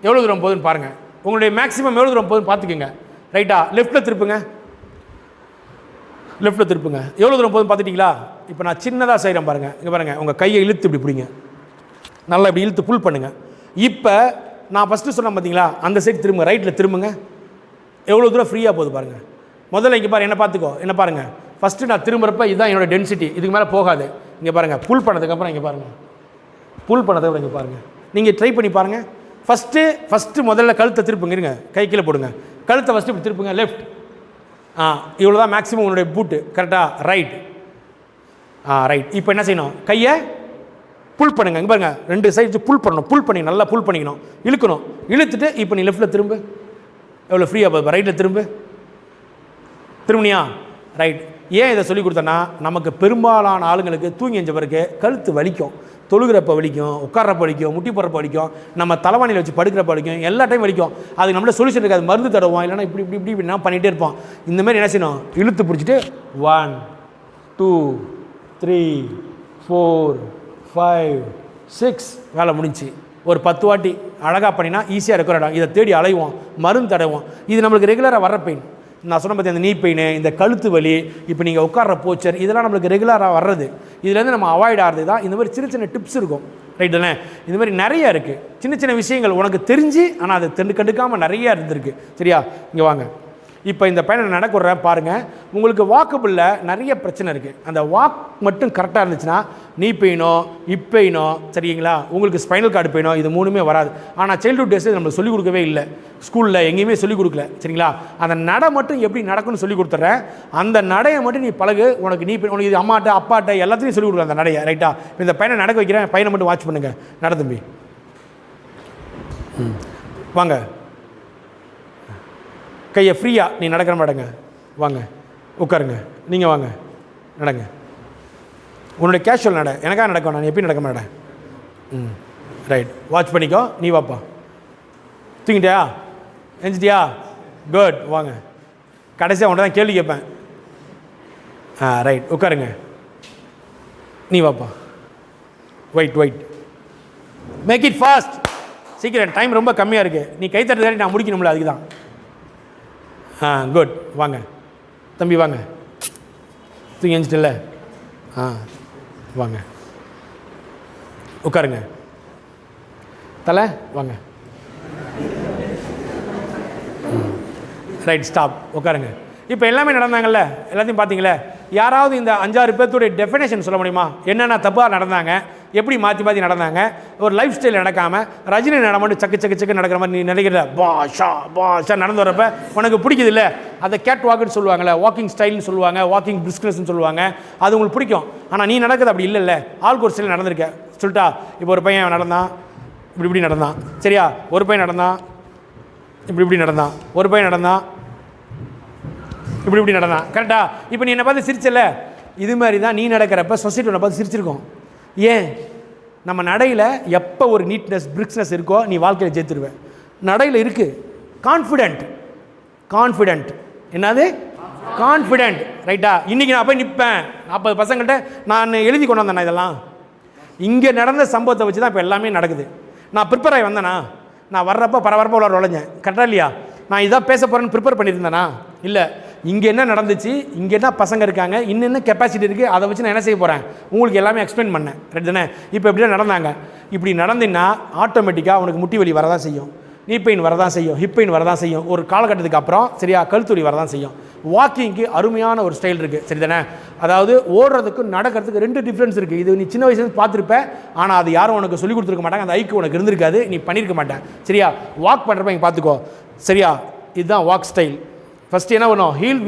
Speaker 2: எவ்வளோ தூரம் போகுதுன்னு பாருங்கள். உங்களுடைய மேக்ஸிமம் எவ்வளோ தூரம் போகுதுன்னு பார்த்துக்குங்க. ரைட்டா? லெஃப்ட்டில் திருப்புங்க, எவ்வளோ தூரம் போகுதுன்னு பார்த்துட்டிங்களா? இப்போ நான் சின்னதாக செய்கிறேன் பாருங்கள். இங்கே பாருங்கள், உங்கள் கையை இழுத்து இப்படி பிடிங்க, நல்லா இப்படி இழுத்து புல் பண்ணுங்கள். இப்போ நான் ஃபஸ்ட்டு சொன்னேன் பார்த்தீங்களா, அந்த சைடு திரும்புங்க, ரைட்டில் திரும்புங்க. எவ்வளோ தூரம் ஃப்ரீயாக போகுது பாருங்கள். முதல்ல இங்கே பாருங்கள், என்ன பார்த்துக்கோ, என்ன பாருங்கள். ஃபஸ்ட்டு நான் திரும்புகிறப்ப இதுதான் என்னோடய டென்சிட்டி, இதுக்கு மேலே போகாது. இங்கே பாருங்கள், புல் பண்ணதுக்கப்புறம் இங்கே பாருங்கள், புல் பண்ணதுக்கப்புறம் இங்கே பாருங்கள். நீங்கள் ட்ரை பண்ணி பாருங்கள். ஃபஸ்ட்டு முதல்ல கழுத்தை திருப்புங்க, இருங்க, கை கீழே போடுங்க, கழுத்தை ஃபஸ்ட்டு இப்படி திருப்புங்க, லெஃப்ட். இவ்வளோ தான் மேக்ஸிமம் உன்னுடைய பூட்டு. கரெக்டாக? ரைட். ரைட். இப்போ என்ன செய்யணும்? கையை புல் பண்ணுங்க. இங்கே பாருங்கள், 2 சைடு புல் பண்ணணும். புல் பண்ணி நல்லா புல் பண்ணிக்கணும், இழுக்கணும். இழுத்துட்டு இப்போ நீ லெஃப்ட்டில் திரும்பு. எவ்வளோ ஃப்ரீயாக போகுது? ரைட்டில் திரும்பினியா? ரைட். ஏன் இதை சொல்லி கொடுத்தேன்னா, நமக்கு பெரும்பாலான ஆளுங்களுக்கு தூங்கி எஞ்ச பிறகு கழுத்து வலிக்கும். தொழுகிறப்ப வலிக்கும், உட்கார்றப்ப வலிக்கும், முட்டி போடுறப்ப வலிக்கும், நம்ம தலைவாணியில் வச்சு படுக்கிறப்ப வலிக்கும், எல்லா டைம் வலிக்கும். அதுக்கு நம்மள சொல்யூஷன் இருக்காது. மருந்து தடவோம், இல்லைனா இப்படி நான் பண்ணிகிட்டே இருப்போம். இந்தமாதிரி என்ன செய்யணும்? இழுத்து பிடிச்சிட்டு 1 2 3 4 5 6 வேலை முடிஞ்சு. ஒரு 10 வாட்டி அழகாக பண்ணினா ஈஸியாக இருக்கிற இடம். இதை தேடி அலைவோம், மருந்து தடவோம். இது நம்மளுக்கு ரெகுலராக வர்ற பெயின். நான் சொன்ன பற்றி அந்த நீ பெயின், இந்த கழுத்து வலி, இப்போ நீங்கள் உட்கார்ற போச்சர், இதெல்லாம் நம்மளுக்கு ரெகுலராக வர்றது. இதுலேருந்து நம்ம அவாய்ட் ஆகிறது தான் இந்த மாதிரி சின்ன சின்ன டிப்ஸ் இருக்கும். ரைட் தானே? இந்த மாதிரி நிறைய இருக்குது, சின்ன சின்ன விஷயங்கள் உனக்கு தெரிஞ்சு, ஆனால் அதை கண்டுக்காமல் நிறையா இருந்திருக்கு. சரியா? இங்கே வாங்க. இப்போ இந்த பையனை நடக்க விட்றேன் பாருங்கள். உங்களுக்கு வாக்கபிளில் நிறைய பிரச்சனை இருக்குது. அந்த வாக் மட்டும் கரெக்டாக இருந்துச்சுன்னா நீ பெயினோ ஹிப் பெயினோ, சரிங்களா, உங்களுக்கு ஸ்பைனல் கார்டு பெயினோ, இது 3மே வராது. ஆனால் சைல்டுஹுட் டேஸில் நம்மளுக்கு சொல்லிக் கொடுக்கவே இல்லை, ஸ்கூலில் எங்கேயுமே சொல்லிக் கொடுக்கல. சரிங்களா? அந்த நடை மட்டும் எப்படி நடக்கும்னு சொல்லி கொடுத்துட்றேன். அந்த நடையை மட்டும் நீ பழகு. உனக்கு இது அம்மாட்ட அப்பாட்ட எல்லாத்தையும் சொல்லிக் கொடுக்குறேன் அந்த நடையை. ரைட்டா? இப்போ இந்த பையனை நடக்க வைக்கிறேன், பையனை மட்டும் வாட்ச் பண்ணுங்கள். நட தம்பி, வாங்க. கையை ஃப்ரீயாக நீ நடக்கிற மாட்டேங்க. வாங்க, உட்காருங்க. நீங்கள் வாங்க, நடங்க. உன்னுடைய கேஷுவல் நட, எனக்காக நடக்கும், நான் எப்பயும் நடக்க மாட்டேன். ரைட். வாட்ச் பண்ணிக்கோ. நீ வாப்பா. தூங்கிட்டியா? எஞ்சிட்டியா? குட். வாங்க. கடைசியாக உன்ட்ட தான் கேள்வி கேட்பேன். ரைட். உட்காருங்க. நீ வாப்பா. வெயிட். மேக் இட் ஃபாஸ்ட், சீக்கிரம், டைம் ரொம்ப கம்மியாக இருக்குது. நீ கை தட்டுறதாடி நான் முடிக்கணும்ல, அதுக்கு தான். குட். வாங்க தம்பி, வாங்க. தூங்கி எழுந்துட்டுல்ல? வாங்க உட்காருங்க. தலை வாங்க. ரைட், ஸ்டாப், உட்காருங்க. இப்போ எல்லாமே நடந்தாங்கல்ல, எல்லாத்தையும் பார்த்தீங்களே. யாராவது இந்த 5-6 பேர்த்துடைய டெஃபினேஷன் சொல்ல முடியுமா? என்னென்ன தப்பாக நடந்தாங்க, எப்படி மாற்றி மாற்றி நடந்தாங்க, ஒரு லைஃப் ஸ்டைல் நடக்காமல் ரஜினி நடமாட்டு சக்கு சக்கு சக்கு நடக்கிற மாதிரி நீ நினைக்கிற பாஷா நடந்து வரப்ப உனக்கு பிடிக்குது இல்லை? அதை கேட் வாக்குன்னு சொல்லுவாங்கள்ல, வாக்கிங் ஸ்டைல்னு சொல்லுவாங்க, வாக்கிங் பிரிஸ்க்னஸ்ன்னு சொல்லுவாங்க. அது உங்களுக்கு பிடிக்கும். ஆனால் நீ நடக்கிறது அப்படி இல்லைல்ல, ஆளுக்கு ஒரு ஸ்டைல் நடந்திருக்க சொல்லிட்டா. இப்போ ஒரு பையன் நடந்தான், இப்படி இப்படி நடந்தான், சரியா? ஒரு பையன் நடந்தான், இப்படி இப்படி நடந்தான். ஒரு பையன் நடந்தான், இப்படி இப்படி நடந்தான். கரெக்டா? இப்போ நீ என்னை பார்த்து சிரிச்சல, இது மாதிரி தான் நீ நடக்கிறப்ப சொசைட்டி உன்னை பார்த்து சிரிச்சிருக்கோம். ஏன்? நம்ம நடையில் எப்போ ஒரு நீட்னஸ் பிரிக்ஸ்னஸ் இருக்கோ நீ வாழ்க்கையில் ஜெயித்துருவேன். நடையில் இருக்குது கான்ஃபிடென்ட். என்னது? கான்ஃபிடென்ட். ரைட்டா? இன்றைக்கி நான் போய் நிற்பேன் 40 பசங்கள்கிட்ட நான் எழுதி கொண்டு வந்தேன். இதெல்லாம் இங்கே நடந்த சம்பவத்தை வச்சு தான் இப்போ எல்லாமே நடக்குது. நான் ப்ரிப்பேர் ஆகி வந்தேனா? நான் வர்றப்போ பரபரப்பாக உள்ள உழைஞ்சேன். கரெக்டாக இல்லையா? நான் இதான் பேச போகிறேன்னு ப்ரிப்பேர் பண்ணியிருந்தேனா? இல்லை. இங்கே என்ன நடந்துச்சு, இங்கே என்ன பசங்க இருக்காங்க, இன்னும் என்ன கெப்பாசிட்டி இருக்குது, அதை வச்சு நான் என்ன செய்ய போகிறேன், உங்களுக்கு எல்லாமே எக்ஸ்பிளைன் பண்ணேன். ரைட் தானே? இப்போ எப்படி நடந்தாங்க. இப்படி நடந்தீங்கன்னா ஆட்டோமேட்டிக்காக உனக்கு முட்டி வலி வரதான் செய்யும், நீ பெயின் வரதான் செய்யும், ஹிப் பெயின் வரதான் செய்யும். ஒரு காலகட்டத்துக்கு அப்புறம் சரியா கழுத்துடி வரதான் செய்யும். வாக்கிங்க்கு அருமையான ஒரு ஸ்டைல் இருக்குது. சரி தானே? அதாவது ஓடுறதுக்கு நடக்கிறதுக்கு 2 டிஃப்ரென்ஸ் இருக்குது. இது நீ சின்ன வயசுலேருந்து பார்த்துருப்ப, ஆனால் அது யாரும் உனக்கு சொல்லிக் கொடுத்துருக்க மாட்டாங்க. அந்த ஐக்கு உனக்கு இருந்திருக்காது, நீ பண்ணியிருக்க மாட்டேன். சரியா? வாக் பண்ணுறப்ப இங்கே பார்த்துக்கோ. சரியா? இதுதான் வாக் ஸ்டைல். ஃபஸ்ட்டு என்ன பண்ணணும்? Heel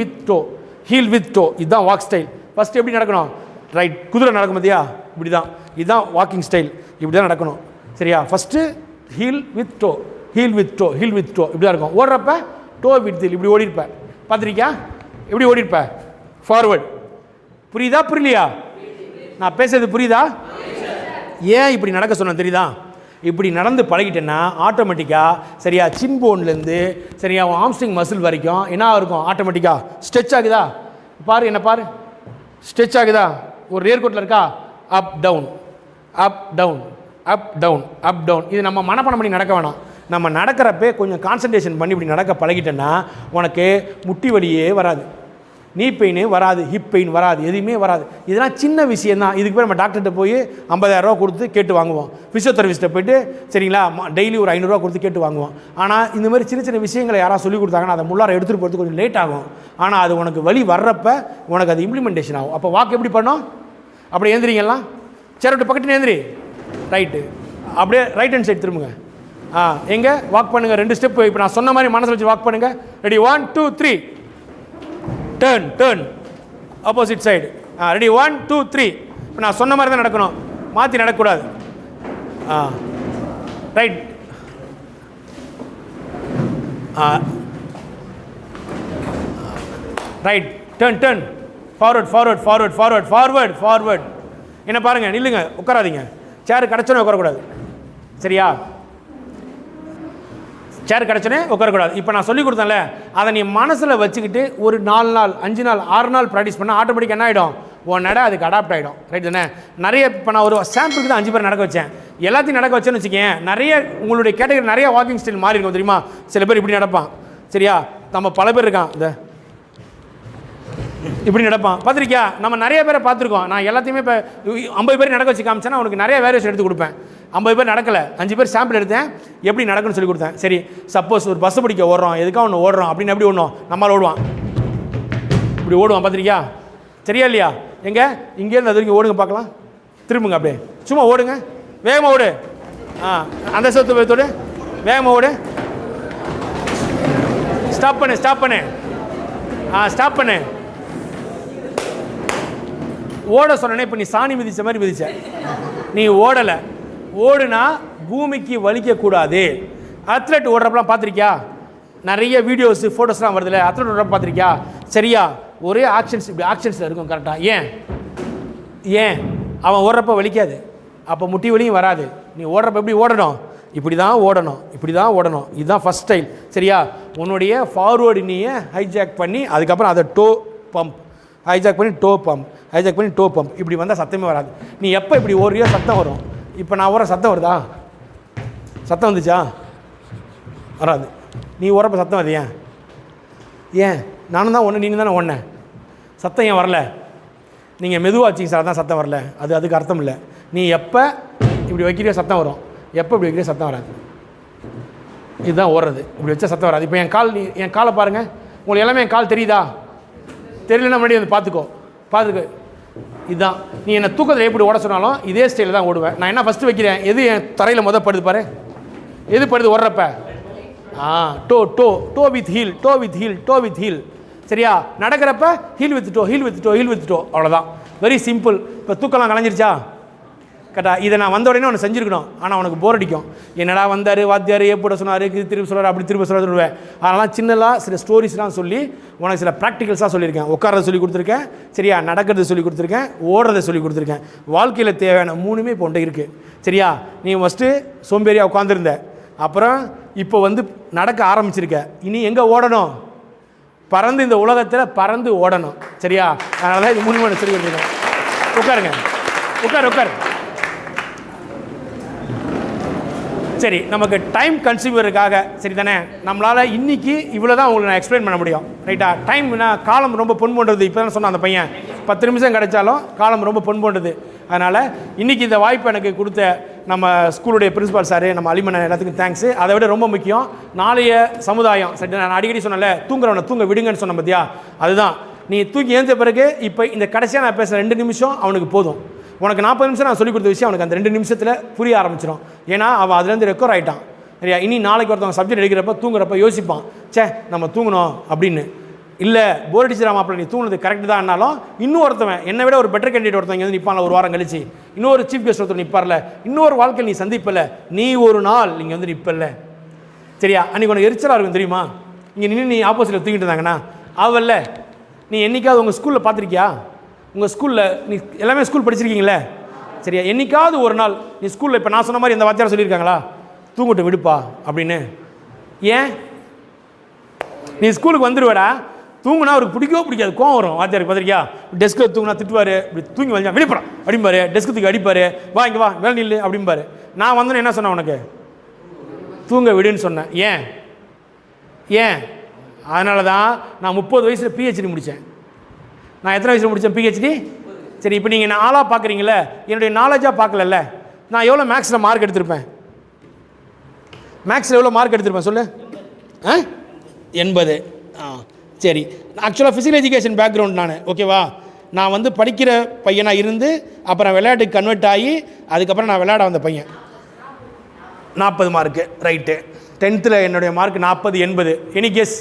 Speaker 2: with toe. இதுதான் வாக் ஸ்டைல். ஃபஸ்ட்டு எப்படி நடக்கணும்? ரைட், குதிரை நடக்கும் பார்த்தியா? இப்படி தான். இதுதான் வாக்கிங் ஸ்டைல். இப்படி தான் நடக்கணும். சரியா? ஃபஸ்ட்டு ஹீல் வித் டோ இப்படி தான் இருக்கும். ஓடுறப்ப டோ வித் இப்படி ஓடிருப்பேன். பார்த்துருக்கியா? எப்படி ஓடிருப்பேன்? ஃபார்வர்ட். புரியுதா புரியலையா? நான் பேசுறது புரியுதா? ஏன் இப்படி நடக்க சொன்னேன் தெரியுதா? இப்படி நடந்து பழகிட்டேன்னா ஆட்டோமேட்டிக்காக சரியா சின் போன்லேருந்து சரியா ஆம்ஸ்ட்ரிங் மசில் வரைக்கும் என்ன இருக்கும்? ஆட்டோமேட்டிக்காக ஸ்ட்ரெச் ஆகுதா? பாரு, என்ன பாரு, ஸ்ட்ரெச் ஆகுதா? ஒரு ரியர் கோட்டில் இருக்கா? Up down up down up down up down. இது நம்ம மனப்பாடம் பண்ணி நடக்க வேணாம். நம்ம நடக்கிறப்பே கொஞ்சம் கான்சன்ட்ரேஷன் பண்ணி இப்படி நடக்க பழகிட்டேன்னா உனக்கு முட்டி வலியே வராது, நீ பெயின் வராது, ஹிப் பெயின் வராது, எதுவுமே வராது. இதெல்லாம் சின்ன விஷயந்தான். இதுக்கு போய் நம்ம டாக்டர்கிட்ட போய் 50,000 கொடுத்து கேட்டு வாங்குவோம். ஃபிசியோதெரபிஸ்ட்டை போய்ட்டு சரிங்களா டெய்லி ஒரு 500 கொடுத்து கேட்டு வாங்குவோம். ஆனால் இந்த மாதிரி சின்ன சின்ன விஷயங்களை யாராவது சொல்லிக் கொடுத்தாங்கன்னா அதை முள்ளார எடுத்துகிட்டு போகிறதுக்கு கொஞ்சம் லேட் ஆகும். ஆனால் அது உனக்கு வலி வர்றப்ப உனக்கு அது இம்ப்ளிமெண்டேஷன் ஆகும். அப்போ வாக்கு எப்படி பண்ணோம்? அப்படியே ஏந்திரிங்கலாம், சேர் விட்டு பக்கத்து ஏந்திரி, ரைட்டு, அப்படியே ரைட் ஹேண்ட் சைடு திரும்புங்க. எங்கே வாக் பண்ணுங்கள் 2 ஸ்டெப். இப்போ நான் சொன்ன மாதிரி மனசில் வச்சு வாக் பண்ணுங்கள். Ready? 1 2 3. Turn opposite side. Ready? 1 2 3. இப்போ நான் சொன்ன மாதிரி தான் நடக்கணும், மாற்றி நடக்கக்கூடாது. ரைட். Right, turn forward. என்ன பாருங்கள், நில்லுங்க, உட்காராதீங்க. சேர் கிடச்சோன்னே உட்காரக்கூடாது. சரியா? சேர் கிடச்சோன்னே உட்காரக்கூடாது. இப்போ நான் சொல்லிக் கொடுத்தேன்ல, அதை நீ மனசில் வச்சுக்கிட்டு ஒரு 4 நாள் 5 நாள் 6 நாள் ப்ராக்டிஸ் பண்ணால் ஆட்டோமேட்டிக் என்ன ஆகிடும்? உன் நட அதுக்கு அடாப்ட் ஆகிடும். ரைட் தானே? நிறைய இப்போ நான் ஒரு சாம்பிளுக்கு தான் 5 பேர் நடக்க வச்சேன். எல்லாத்தையும் நடக்க வச்சேன்னு வச்சுக்கேன், நிறைய உங்களுடைய கேட்டகரி நிறைய வாக்கிங் ஸ்டைல் மாறி இருக்கும் தெரியுமா? சில பேர் இப்படி நடப்பான். சரியா? நம்ம பல பேர் இருக்கான் இந்த இப்படி நடப்பான், பார்த்துருக்கியா? நம்ம நிறைய பேரை பார்த்துருக்கோம். நான் எல்லாத்தையுமே இப்போ 50 பேர் நடக்க வச்சு காமிச்சேன்னா உனக்கு நிறைய வேரியேஷன் எடுத்து கொடுப்பேன். 50 பேர் நடக்கலை, 5 பேர் சாம்பிள் எடுத்தேன், எப்படி நடக்குன்னு சொல்லி கொடுத்தேன். சரி, சப்போஸ் ஒரு பஸ் பிடிக்க ஓடுறோம், எதுக்காக ஒன்று ஓடுறோம் அப்படின்னு எப்படி ஓடணும்? நம்மளால் ஓடுவான், இப்படி ஓடுவான், பார்த்துருக்கியா? சரியா இல்லையா? எங்கே இங்கேருந்து அது வரைக்கும் ஓடுங்க பார்க்கலாம். திரும்புங்க, அப்படியே சும்மா ஓடுங்க, வேகமாக ஓடு. அந்த சொத்து வேகத்தோடு வேகமாக ஓடு. ஸ்டாப் பண்ணு ஸ்டாப் பண்ணு. ஓட சொன்னே. இப்போ நீ சாணி மிதிச்ச மாதிரி மிதிச்ச, நீ ஓடலை. ஓடுனா பூமிக்கு வலிக்கக்கூடாது. அத்லெட் ஓடுறப்பெல்லாம் பார்த்துருக்கியா? நிறைய வீடியோஸு ஃபோட்டோஸ்லாம் வருதுல்ல, அத்லெட் ஓடுறப்ப பார்த்துருக்கியா? சரியா? ஒரே ஆக்ஷன்ஸ், இப்படி ஆக்ஷன்ஸில் இருக்கும். கரெக்டாக? ஏன் அவன் ஓடுறப்ப வலிக்காது, அப்போ முட்டி வலியும் வராது. நீ ஓடுறப்ப எப்படி ஓடணும்? இப்படி தான் ஓடணும். இதுதான் ஃபஸ்ட் ஸ்டைல். சரியா? உன்னுடைய ஃபார்வேர்டு நீயை ஹைஜாக் பண்ணி அதுக்கப்புறம் அதை டோ பம்ப், ஹைஜாக் பண்ணி டோ பம்ப் இப்படி வந்தால் சத்தமே வராது. நீ எப்போ இப்படி ஓடுறியோ சத்தம் வரும். இப்போ நான் ஓடுற சத்தம் வருதா? சத்தம் வந்துச்சா? வராது. நீ ஓடுறப்ப சத்தம் வருது. ஏன் நானும் தான் ஒன்று, நீங்கள் தானே ஒன்று. சத்தம் ஏன் வரல? நீங்கள் மெதுவாக வச்சிங்க சார், அதான் சத்தம் வரல. அதுக்கு அர்த்தம் இல்லை. நீ எப்போ இப்படி வைக்கிறியோ சத்தம் வரும், எப்போ இப்படி வைக்கிறியோ சத்தம் வராது. இதுதான் ஓடுறது. இப்படி வச்சா சத்தம் வராது. இப்போ என் காலை பாருங்கள். உங்களுக்கு எல்லாமே என் கால் தெரியுதா? தெரியலன்னா முன்னாடி வந்து பார்த்துக்க. இதுதான். நீ என்னை தூக்கத்தில் எப்படி ஓட சொன்னாலும் இதே ஸ்டைலில் தான் ஓடுவேன். நான் என்ன ஃபஸ்ட்டு வைக்கிறேன், எது என் தரையில் படுது பாரு, எது படுது ஓடுறப்ப? To with heel. சரியா? நடக்கிறப்ப ஹீல் வித் டோ. அவ்வளோதான். Very simple. இப்போ தூக்கலாம் கலைஞ்சிருச்சா? கரெக்டா? இதை நான் வந்த உடனே ஒன்று செஞ்சுருக்கணும். ஆனால் உனக்கு போர் அடிக்கும். என்னடா வந்தார் வாத்தியார், எப்படி சொன்னார், திருப்பி சொல்கிறார், அப்படி திருப்பி சொல்லுவேன். அதெல்லாம் சின்னதாக சில ஸ்டோரிஸ்லாம் சொல்லி உனக்கு சில ப்ராக்டிகல்ஸாக சொல்லியிருக்கேன். உட்காரதை சொல்லி கொடுத்துருக்கேன். சரியா? நடக்கிறத சொல்லி கொடுத்துருக்கேன். ஓடுறதை சொல்லி கொடுத்துருக்கேன். வாழ்க்கையில் தேவையான 3மே இப்போ உன்ட்ட இருக்குது. சரியா? நீ ஃபஸ்ட்டு சோம்பேறியாக உட்காந்துருந்த, அப்புறம் இப்போ நடக்க ஆரம்பிச்சிருக்க. இனி எங்கே ஓடணும்? பறந்து இந்த உலகத்தில் பறந்து ஓடணும். சரியா? அதனால தான் இது 3 சொல்லி கொடுத்துருக்கேன். உட்காருங்க. உட்காரு. சரி, நமக்கு டைம் கன்சியூமருக்காக சரி தானே, நம்மளால் இன்றைக்கி இவ்வளோ தான் உங்களுக்கு நான் எக்ஸ்பிளைன் பண்ண முடியும். ரைட்டா? டைம்னா காலம் ரொம்ப பொன் போன்றது. இப்போ தான் சொன்னான் அந்த பையன், 10 நிமிஷம் கிடைச்சாலும் காலம் ரொம்ப பொன் போன்றது. அதனால் இன்றைக்கி இந்த வாய்ப்பு எனக்கு கொடுத்த நம்ம ஸ்கூலுடைய பிரின்சிபால் சார், நம்ம அலிமன், எல்லாத்துக்கும் தேங்க்ஸு. அதை விட ரொம்ப முக்கியம் நாளைய சமுதாயம். சரி, நான் அடிக்கடி சொன்னல, தூங்குறவனை தூங்க விடுங்கன்னு சொன்ன பார்த்தியா? அதுதான். நீ தூக்கி ஏந்த பிறகு இப்போ இந்த கடைசியாக நான் பேசுகிற 2 நிமிஷம் அவனுக்கு போதும். உனக்கு 40 நிமிஷம் நான் சொல்லிக் கொடுத்த விஷயம் அவனுக்கு அந்த 2 நிமிஷத்தில் புரிய ஆரம்பிச்சிடும். ஏன்னா அவன் அதுலேருந்து ரெக்கவர் ஆகிட்டான். சரியா? இனி நாளைக்கு ஒருத்தவங்க சப்ஜெக்ட் எடுக்கிறப்ப தூங்குறப்ப யோசிப்பான், நம்ம தூங்கணும் அப்படின்னு. இல்லை போர் அடிச்சிடா மாப்பிள்ள, நீ தூங்குனது கரெக்டு தான். ஆனாலும் இன்னும் ஒருத்தவன் என்னை விட ஒரு பெட்டர் கேண்டிடேட் ஒருத்தவங்க நிற்பான்ல, ஒரு வாரம் கழிச்சு இன்னொரு சீஃப் கெஸ்ட் ஒருத்தர் நிற்பார்ல, இன்னொரு வாழ்க்கை நீ சந்திப்பில்ல, நீ ஒரு நாள் நீங்கள் நிற்பல்ல. சரியா? அன்றைக்கி உனக்கு எரிச்சலாக இருக்கும் தெரியுமா? இங்கே நின்று நீ ஆப்போசிட்டில் தூங்கிட்டு இருந்தாங்கன்னா அவல்ல. நீ என்றைக்காவது உங்கள் ஸ்கூலில் பார்த்துருக்கியா? உங்கள் ஸ்கூலில் நீ எல்லாமே ஸ்கூல் படிச்சிருக்கீங்களே? சரியா? என்றைக்காவது ஒரு நாள் நீ ஸ்கூலில் இப்போ நான் சொன்ன மாதிரி இந்த வாத்தியார் சொல்லியிருக்காங்களா, தூங்கிட்டு விடுப்பா அப்படின்னு? ஏன்? நீ ஸ்கூலுக்கு வந்துடுவேடா, தூங்குனா அவருக்கு பிடிக்காது, கோவம் வரும் வாத்தியாருக்கு. பார்த்துருக்கியா? டெஸ்கில் தூங்கினா திட்டுவார், இப்படி தூங்கி வந்தா விழிப்படம் அப்படிம்பாரு, டெஸ்க்கு தூக்கி அடிப்பார், வா இங்கே வா வேலை நில்லு அப்படிம்பாரு. நான் வந்தோன்னு என்ன சொன்னேன், உனக்கு தூங்க விடுன்னு சொன்னேன். ஏன்? அதனால தான் நான் 30 வயசில் பிஹெச்டி முடித்தேன். நான் எத்தனை வயசில் முடித்தேன் பிஹெச்டி? சரி, இப்போ நீங்கள் நான் ஆளாக பார்க்குறீங்களே, என்னுடைய நாலேஜாக பார்க்கலல்ல. நான் எவ்வளோ மேக்ஸில் மார்க் எடுத்திருப்பேன்? மேக்ஸில் எவ்வளோ மார்க் எடுத்திருப்பேன் சொல்லு? 80. சரி, ஆக்சுவலாக ஃபிசிக்கல் எஜுகேஷன் பேக்ரவுண்ட் நான், ஓகேவா? நான் படிக்கிற பையனாக இருந்து அப்புறம் விளையாட்டுக்கு கன்வெர்ட் ஆகி அதுக்கப்புறம் நான் விளையாட வந்த பையன். 40 மார்க்கு, ரைட்டு. 10th என்னுடைய மார்க் 40, 80. Any guess?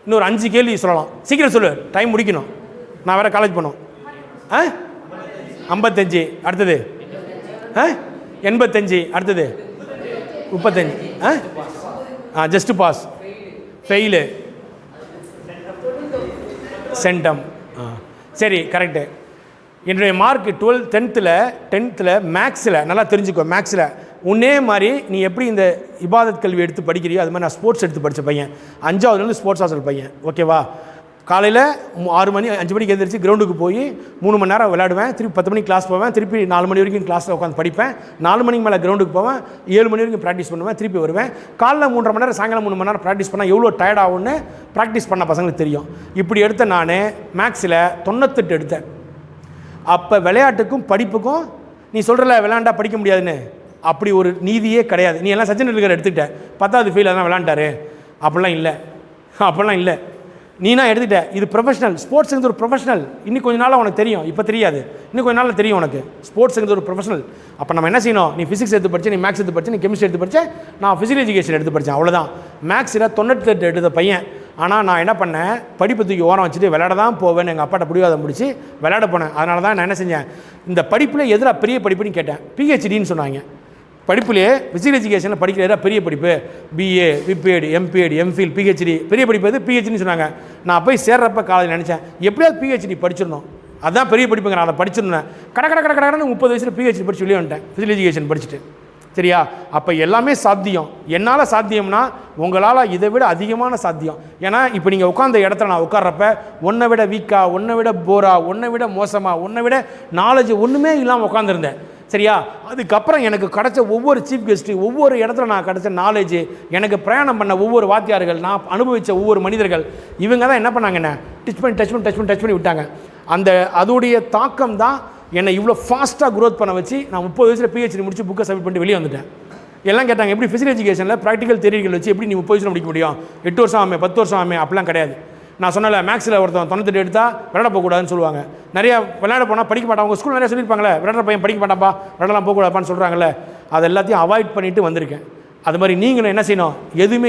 Speaker 2: இன்னொரு 5 கேள்வி சொல்லலாம். சீக்கிரம் சொல்லு, டைம் முடிக்கணும். நான் வேறு காலேஜ் போனோம். 55. அடுத்தது 85. அடுத்தது 35. Just pass, fail, centum. சரி, கரெக்டு. என்னுடைய மார்க் 10th மேக்ஸில் நல்லா தெரிஞ்சுக்கோ. மேக்ஸில் உன்னே மாதிரி நீ எப்படி இந்த இபாதத் கல்வி எடுத்து படிக்கிறியோ அது மாதிரி நான் ஸ்போர்ட்ஸ் எடுத்து படித்த பையன். 5ஆவதுலேருந்து ஸ்போர்ட்ஸ் ஹாஸ்டல் பையன், ஓகேவா? காலையில் 6 மணி 5 மணிக்கு எழுந்திரிச்சு கிரவுண்டுக்கு போய் 3 மணி நேரம் விளையாடுவேன். திருப்பி 10 மணிக்கு கிளாஸ் போவேன். திருப்பி 4 மணி வரைக்கும் கிளாஸில் உட்காந்து படிப்பேன். 4 மணிக்கு மேலே கிரவுண்டுக்கு போவேன். 7 மணி வரைக்கும் ப்ராக்டிஸ் பண்ணுவேன். திருப்பி வருவேன். காலைல 3.5 மணி நேரம், சாயங்காலம் 3 மணி நேரம் ப்ராக்டிஸ் பண்ணால் எவ்வளோ டயர்ட் ஆகும்னு ப்ராக்டிஸ் பண்ண பசங்களுக்கு தெரியும். இப்படி எடுத்த நான் மேக்ஸில் 98 எடுத்தேன். அப்போ விளையாட்டுக்கும் படிப்புக்கும் நீ சொல்கிறல விளையாண்டா படிக்க முடியாதுன்னு, அப்படி ஒரு நீதியே கிடையாது. நீ எல்லாம் சச்சின் டெண்டுல்கர் எடுத்துக்கிட்ட, 10வது ஃபெயில் அதெல்லாம் விளையாண்டாரு. அப்படிலாம் இல்லை. நீனா எடுத்துகிட்ட. இது ப்ரொஃபஷனல். ஸ்போர்ட்ஸுங்கிறது ஒரு ப்ரொஃபஷனல். இன்னும் கொஞ்ச நாள் உனக்கு தெரியும், இப்போ தெரியாது. இன்னும் கொஞ்ச நாளில் தெரியும் உனக்கு. ஸ்போர்ட்ஸுங்கிறது ஒரு ப்ரொஃபஷனல். அப்போ நம்ம என்ன செய்யணும்? நீ ஃபிசிக்ஸ் எடுத்து படிச்சு, நீ மேக்ஸ் எடுத்து படிச்சு, நீ கெமிஸ்ட்ரி எடுத்து படித்தேன், நான் ஃபிசிக்கல் எஜுகேஷன் எடுத்து படித்தேன். அவ்வளோதான். மேக்ஸில் 98 எடுத்த பையன். ஆனால் நான் என்ன பண்ணேன், படிப்பு தூக்கி ஓரம் வச்சுட்டு விளையாட தான் போவேன்னு எங்கள் அப்பாட்ட பிடிவாதம் முடிச்சு விளையாட போனேன். அதனால தான் நான் என்ன செஞ்சேன், இந்த படிப்பில் எதிராக பெரிய படிப்புன்னு கேட்டேன். பிஹெச்டின்னு சொன்னாங்க. படிப்புலேயே ஃபிசிக்கல் எஜுகேஷனில் படிக்கிற பெரிய படிப்பு BA, BPEd, MPEd, MPhil, PhD, பெரிய படிப்பு எது பிஹெச்டின்னு சொன்னாங்க. நான் போய் சேர்றப்ப காலேஜ் நினச்சேன் எப்படியாவது பிஹெச்டி படிச்சிடணும், அதுதான் பெரிய படிப்புங்க, நான் அதை படிச்சிருந்தேன். கடன்னு 30 வயசில் பிஹெச்டி படிச்சு வெளியே வந்துட்டேன், ஃபிசிக்கல் எஜுகேஷன் படிச்சுட்டு. சரியா? அப்போ எல்லாமே சாத்தியம். என்னால் சாத்தியம்னா உங்களால் இதை விட அதிகமான சாத்தியம். ஏன்னா இப்போ நீங்கள் உட்காந்த இடத்துல நான் உட்கார்றப்ப உன்னை விட வீக்கா, உன்னை விட போரா, உன்னை விட மோசமாக, உன்னை விட நாலேஜ் ஒன்றுமே இல்லாமல் உட்காந்துருந்தேன். சரியா? அதுக்கப்புறம் எனக்கு கிடச்ச ஒவ்வொரு சீஃப் கெஸ்ட்டு, ஒவ்வொரு இடத்துல நான் கிடச்ச நாலேஜு, எனக்கு பிரயாணம் பண்ண ஒவ்வொரு வாத்தியார்கள், நான் அனுபவித்த ஒவ்வொரு மனிதர்கள், இவங்க தான் என்ன பண்ணாங்கண்ணே, டச் பண்ணி விட்டாங்க. அதோடைய தாக்கம் தான் என்னை இவ்வளோ ஃபாஸ்ட்டாக க்ரோத் பண்ண வச்சு நான் 30 வயசில் PhD முடிச்சு புக்கை சப்மிட் பண்ணிட்டு வெளியே வந்துட்டேன். எல்லாம் கேட்டாங்க, எப்படி ஃபிசிக்கல் எஜுகேஷனில் ப்ராக்டிக்கல் தியரிகள் வச்சு எப்படி நீ 30 வயசில் முடிக்க முடியும், 8 வருஷம் ஆமே 10 வருஷம் ஆமே, அப்படிலாம் கிடையாது. நான் சொன்னல, மேக்ஸில் ஒருத்தன் 98 எடுத்தால் விளையாட போகக்கூடாதுன்னு சொல்லுவாங்க. நிறையா விளையாட போனால் படிக்க மாட்டான். உங்கள் ஸ்கூல் நிறையா சொல்லியிருப்பாங்களே, விளையாடுற பையன் படிக்க மாட்டான்ப்பா, விளையாடலாம் போகக்கூடாதுப்பான்னு சொல்கிறாங்கல்ல, அது எல்லாத்தையும் அவாய்ட் பண்ணிவிட்டு வந்திருக்கேன். அது மாதிரி நீங்களும் என்ன செய்யணும்,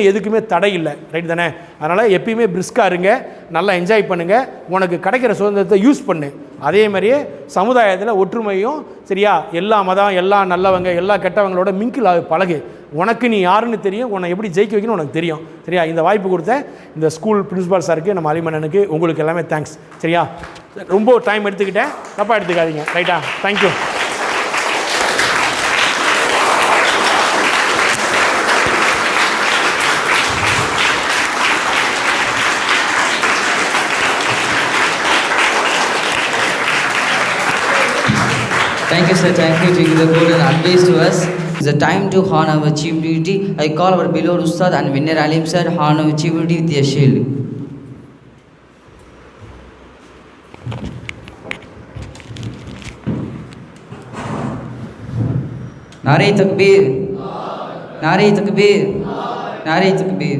Speaker 2: எதுக்குமே தடை இல்லை, ரைட் தானே? அதனால் எப்பயுமே பிரிஸ்காக இருங்க, நல்லா என்ஜாய் பண்ணுங்கள், உனக்கு கிடைக்கிற சுதந்திரத்தை யூஸ் பண்ணு. அதே மாதிரியே சமுதாயத்தில் ஒற்றுமையும், சரியா, எல்லா மதம், எல்லா நல்லவங்க, எல்லா கெட்டவங்களோட மிங்கில் பழகு. உனக்கு நீ யாருன்னு தெரியும், உன்னை எப்படி ஜெயிக்க வைக்கணும் உனக்கு தெரியும், சரியா? இந்த வாய்ப்பு கொடுத்த இந்த ஸ்கூல் பிரின்சிபால் சாருக்கு, நம்ம அலிமன்னனுக்கு, உங்களுக்கு எல்லாமே தேங்க்ஸ், சரியா? ரொம்ப டைம் எடுத்துக்கிட்டேன், தப்பாக எடுத்துக்காதீங்க, ரைட்டா? Thank you.
Speaker 3: Thank you, sir. Thank you for giving the golden advice to us. It's a time to honor our chief duty. I call our beloved Ustad and winner Alim sir, honor our chief duty with a shield. Nare takbir. Nare takbir. Nare takbir.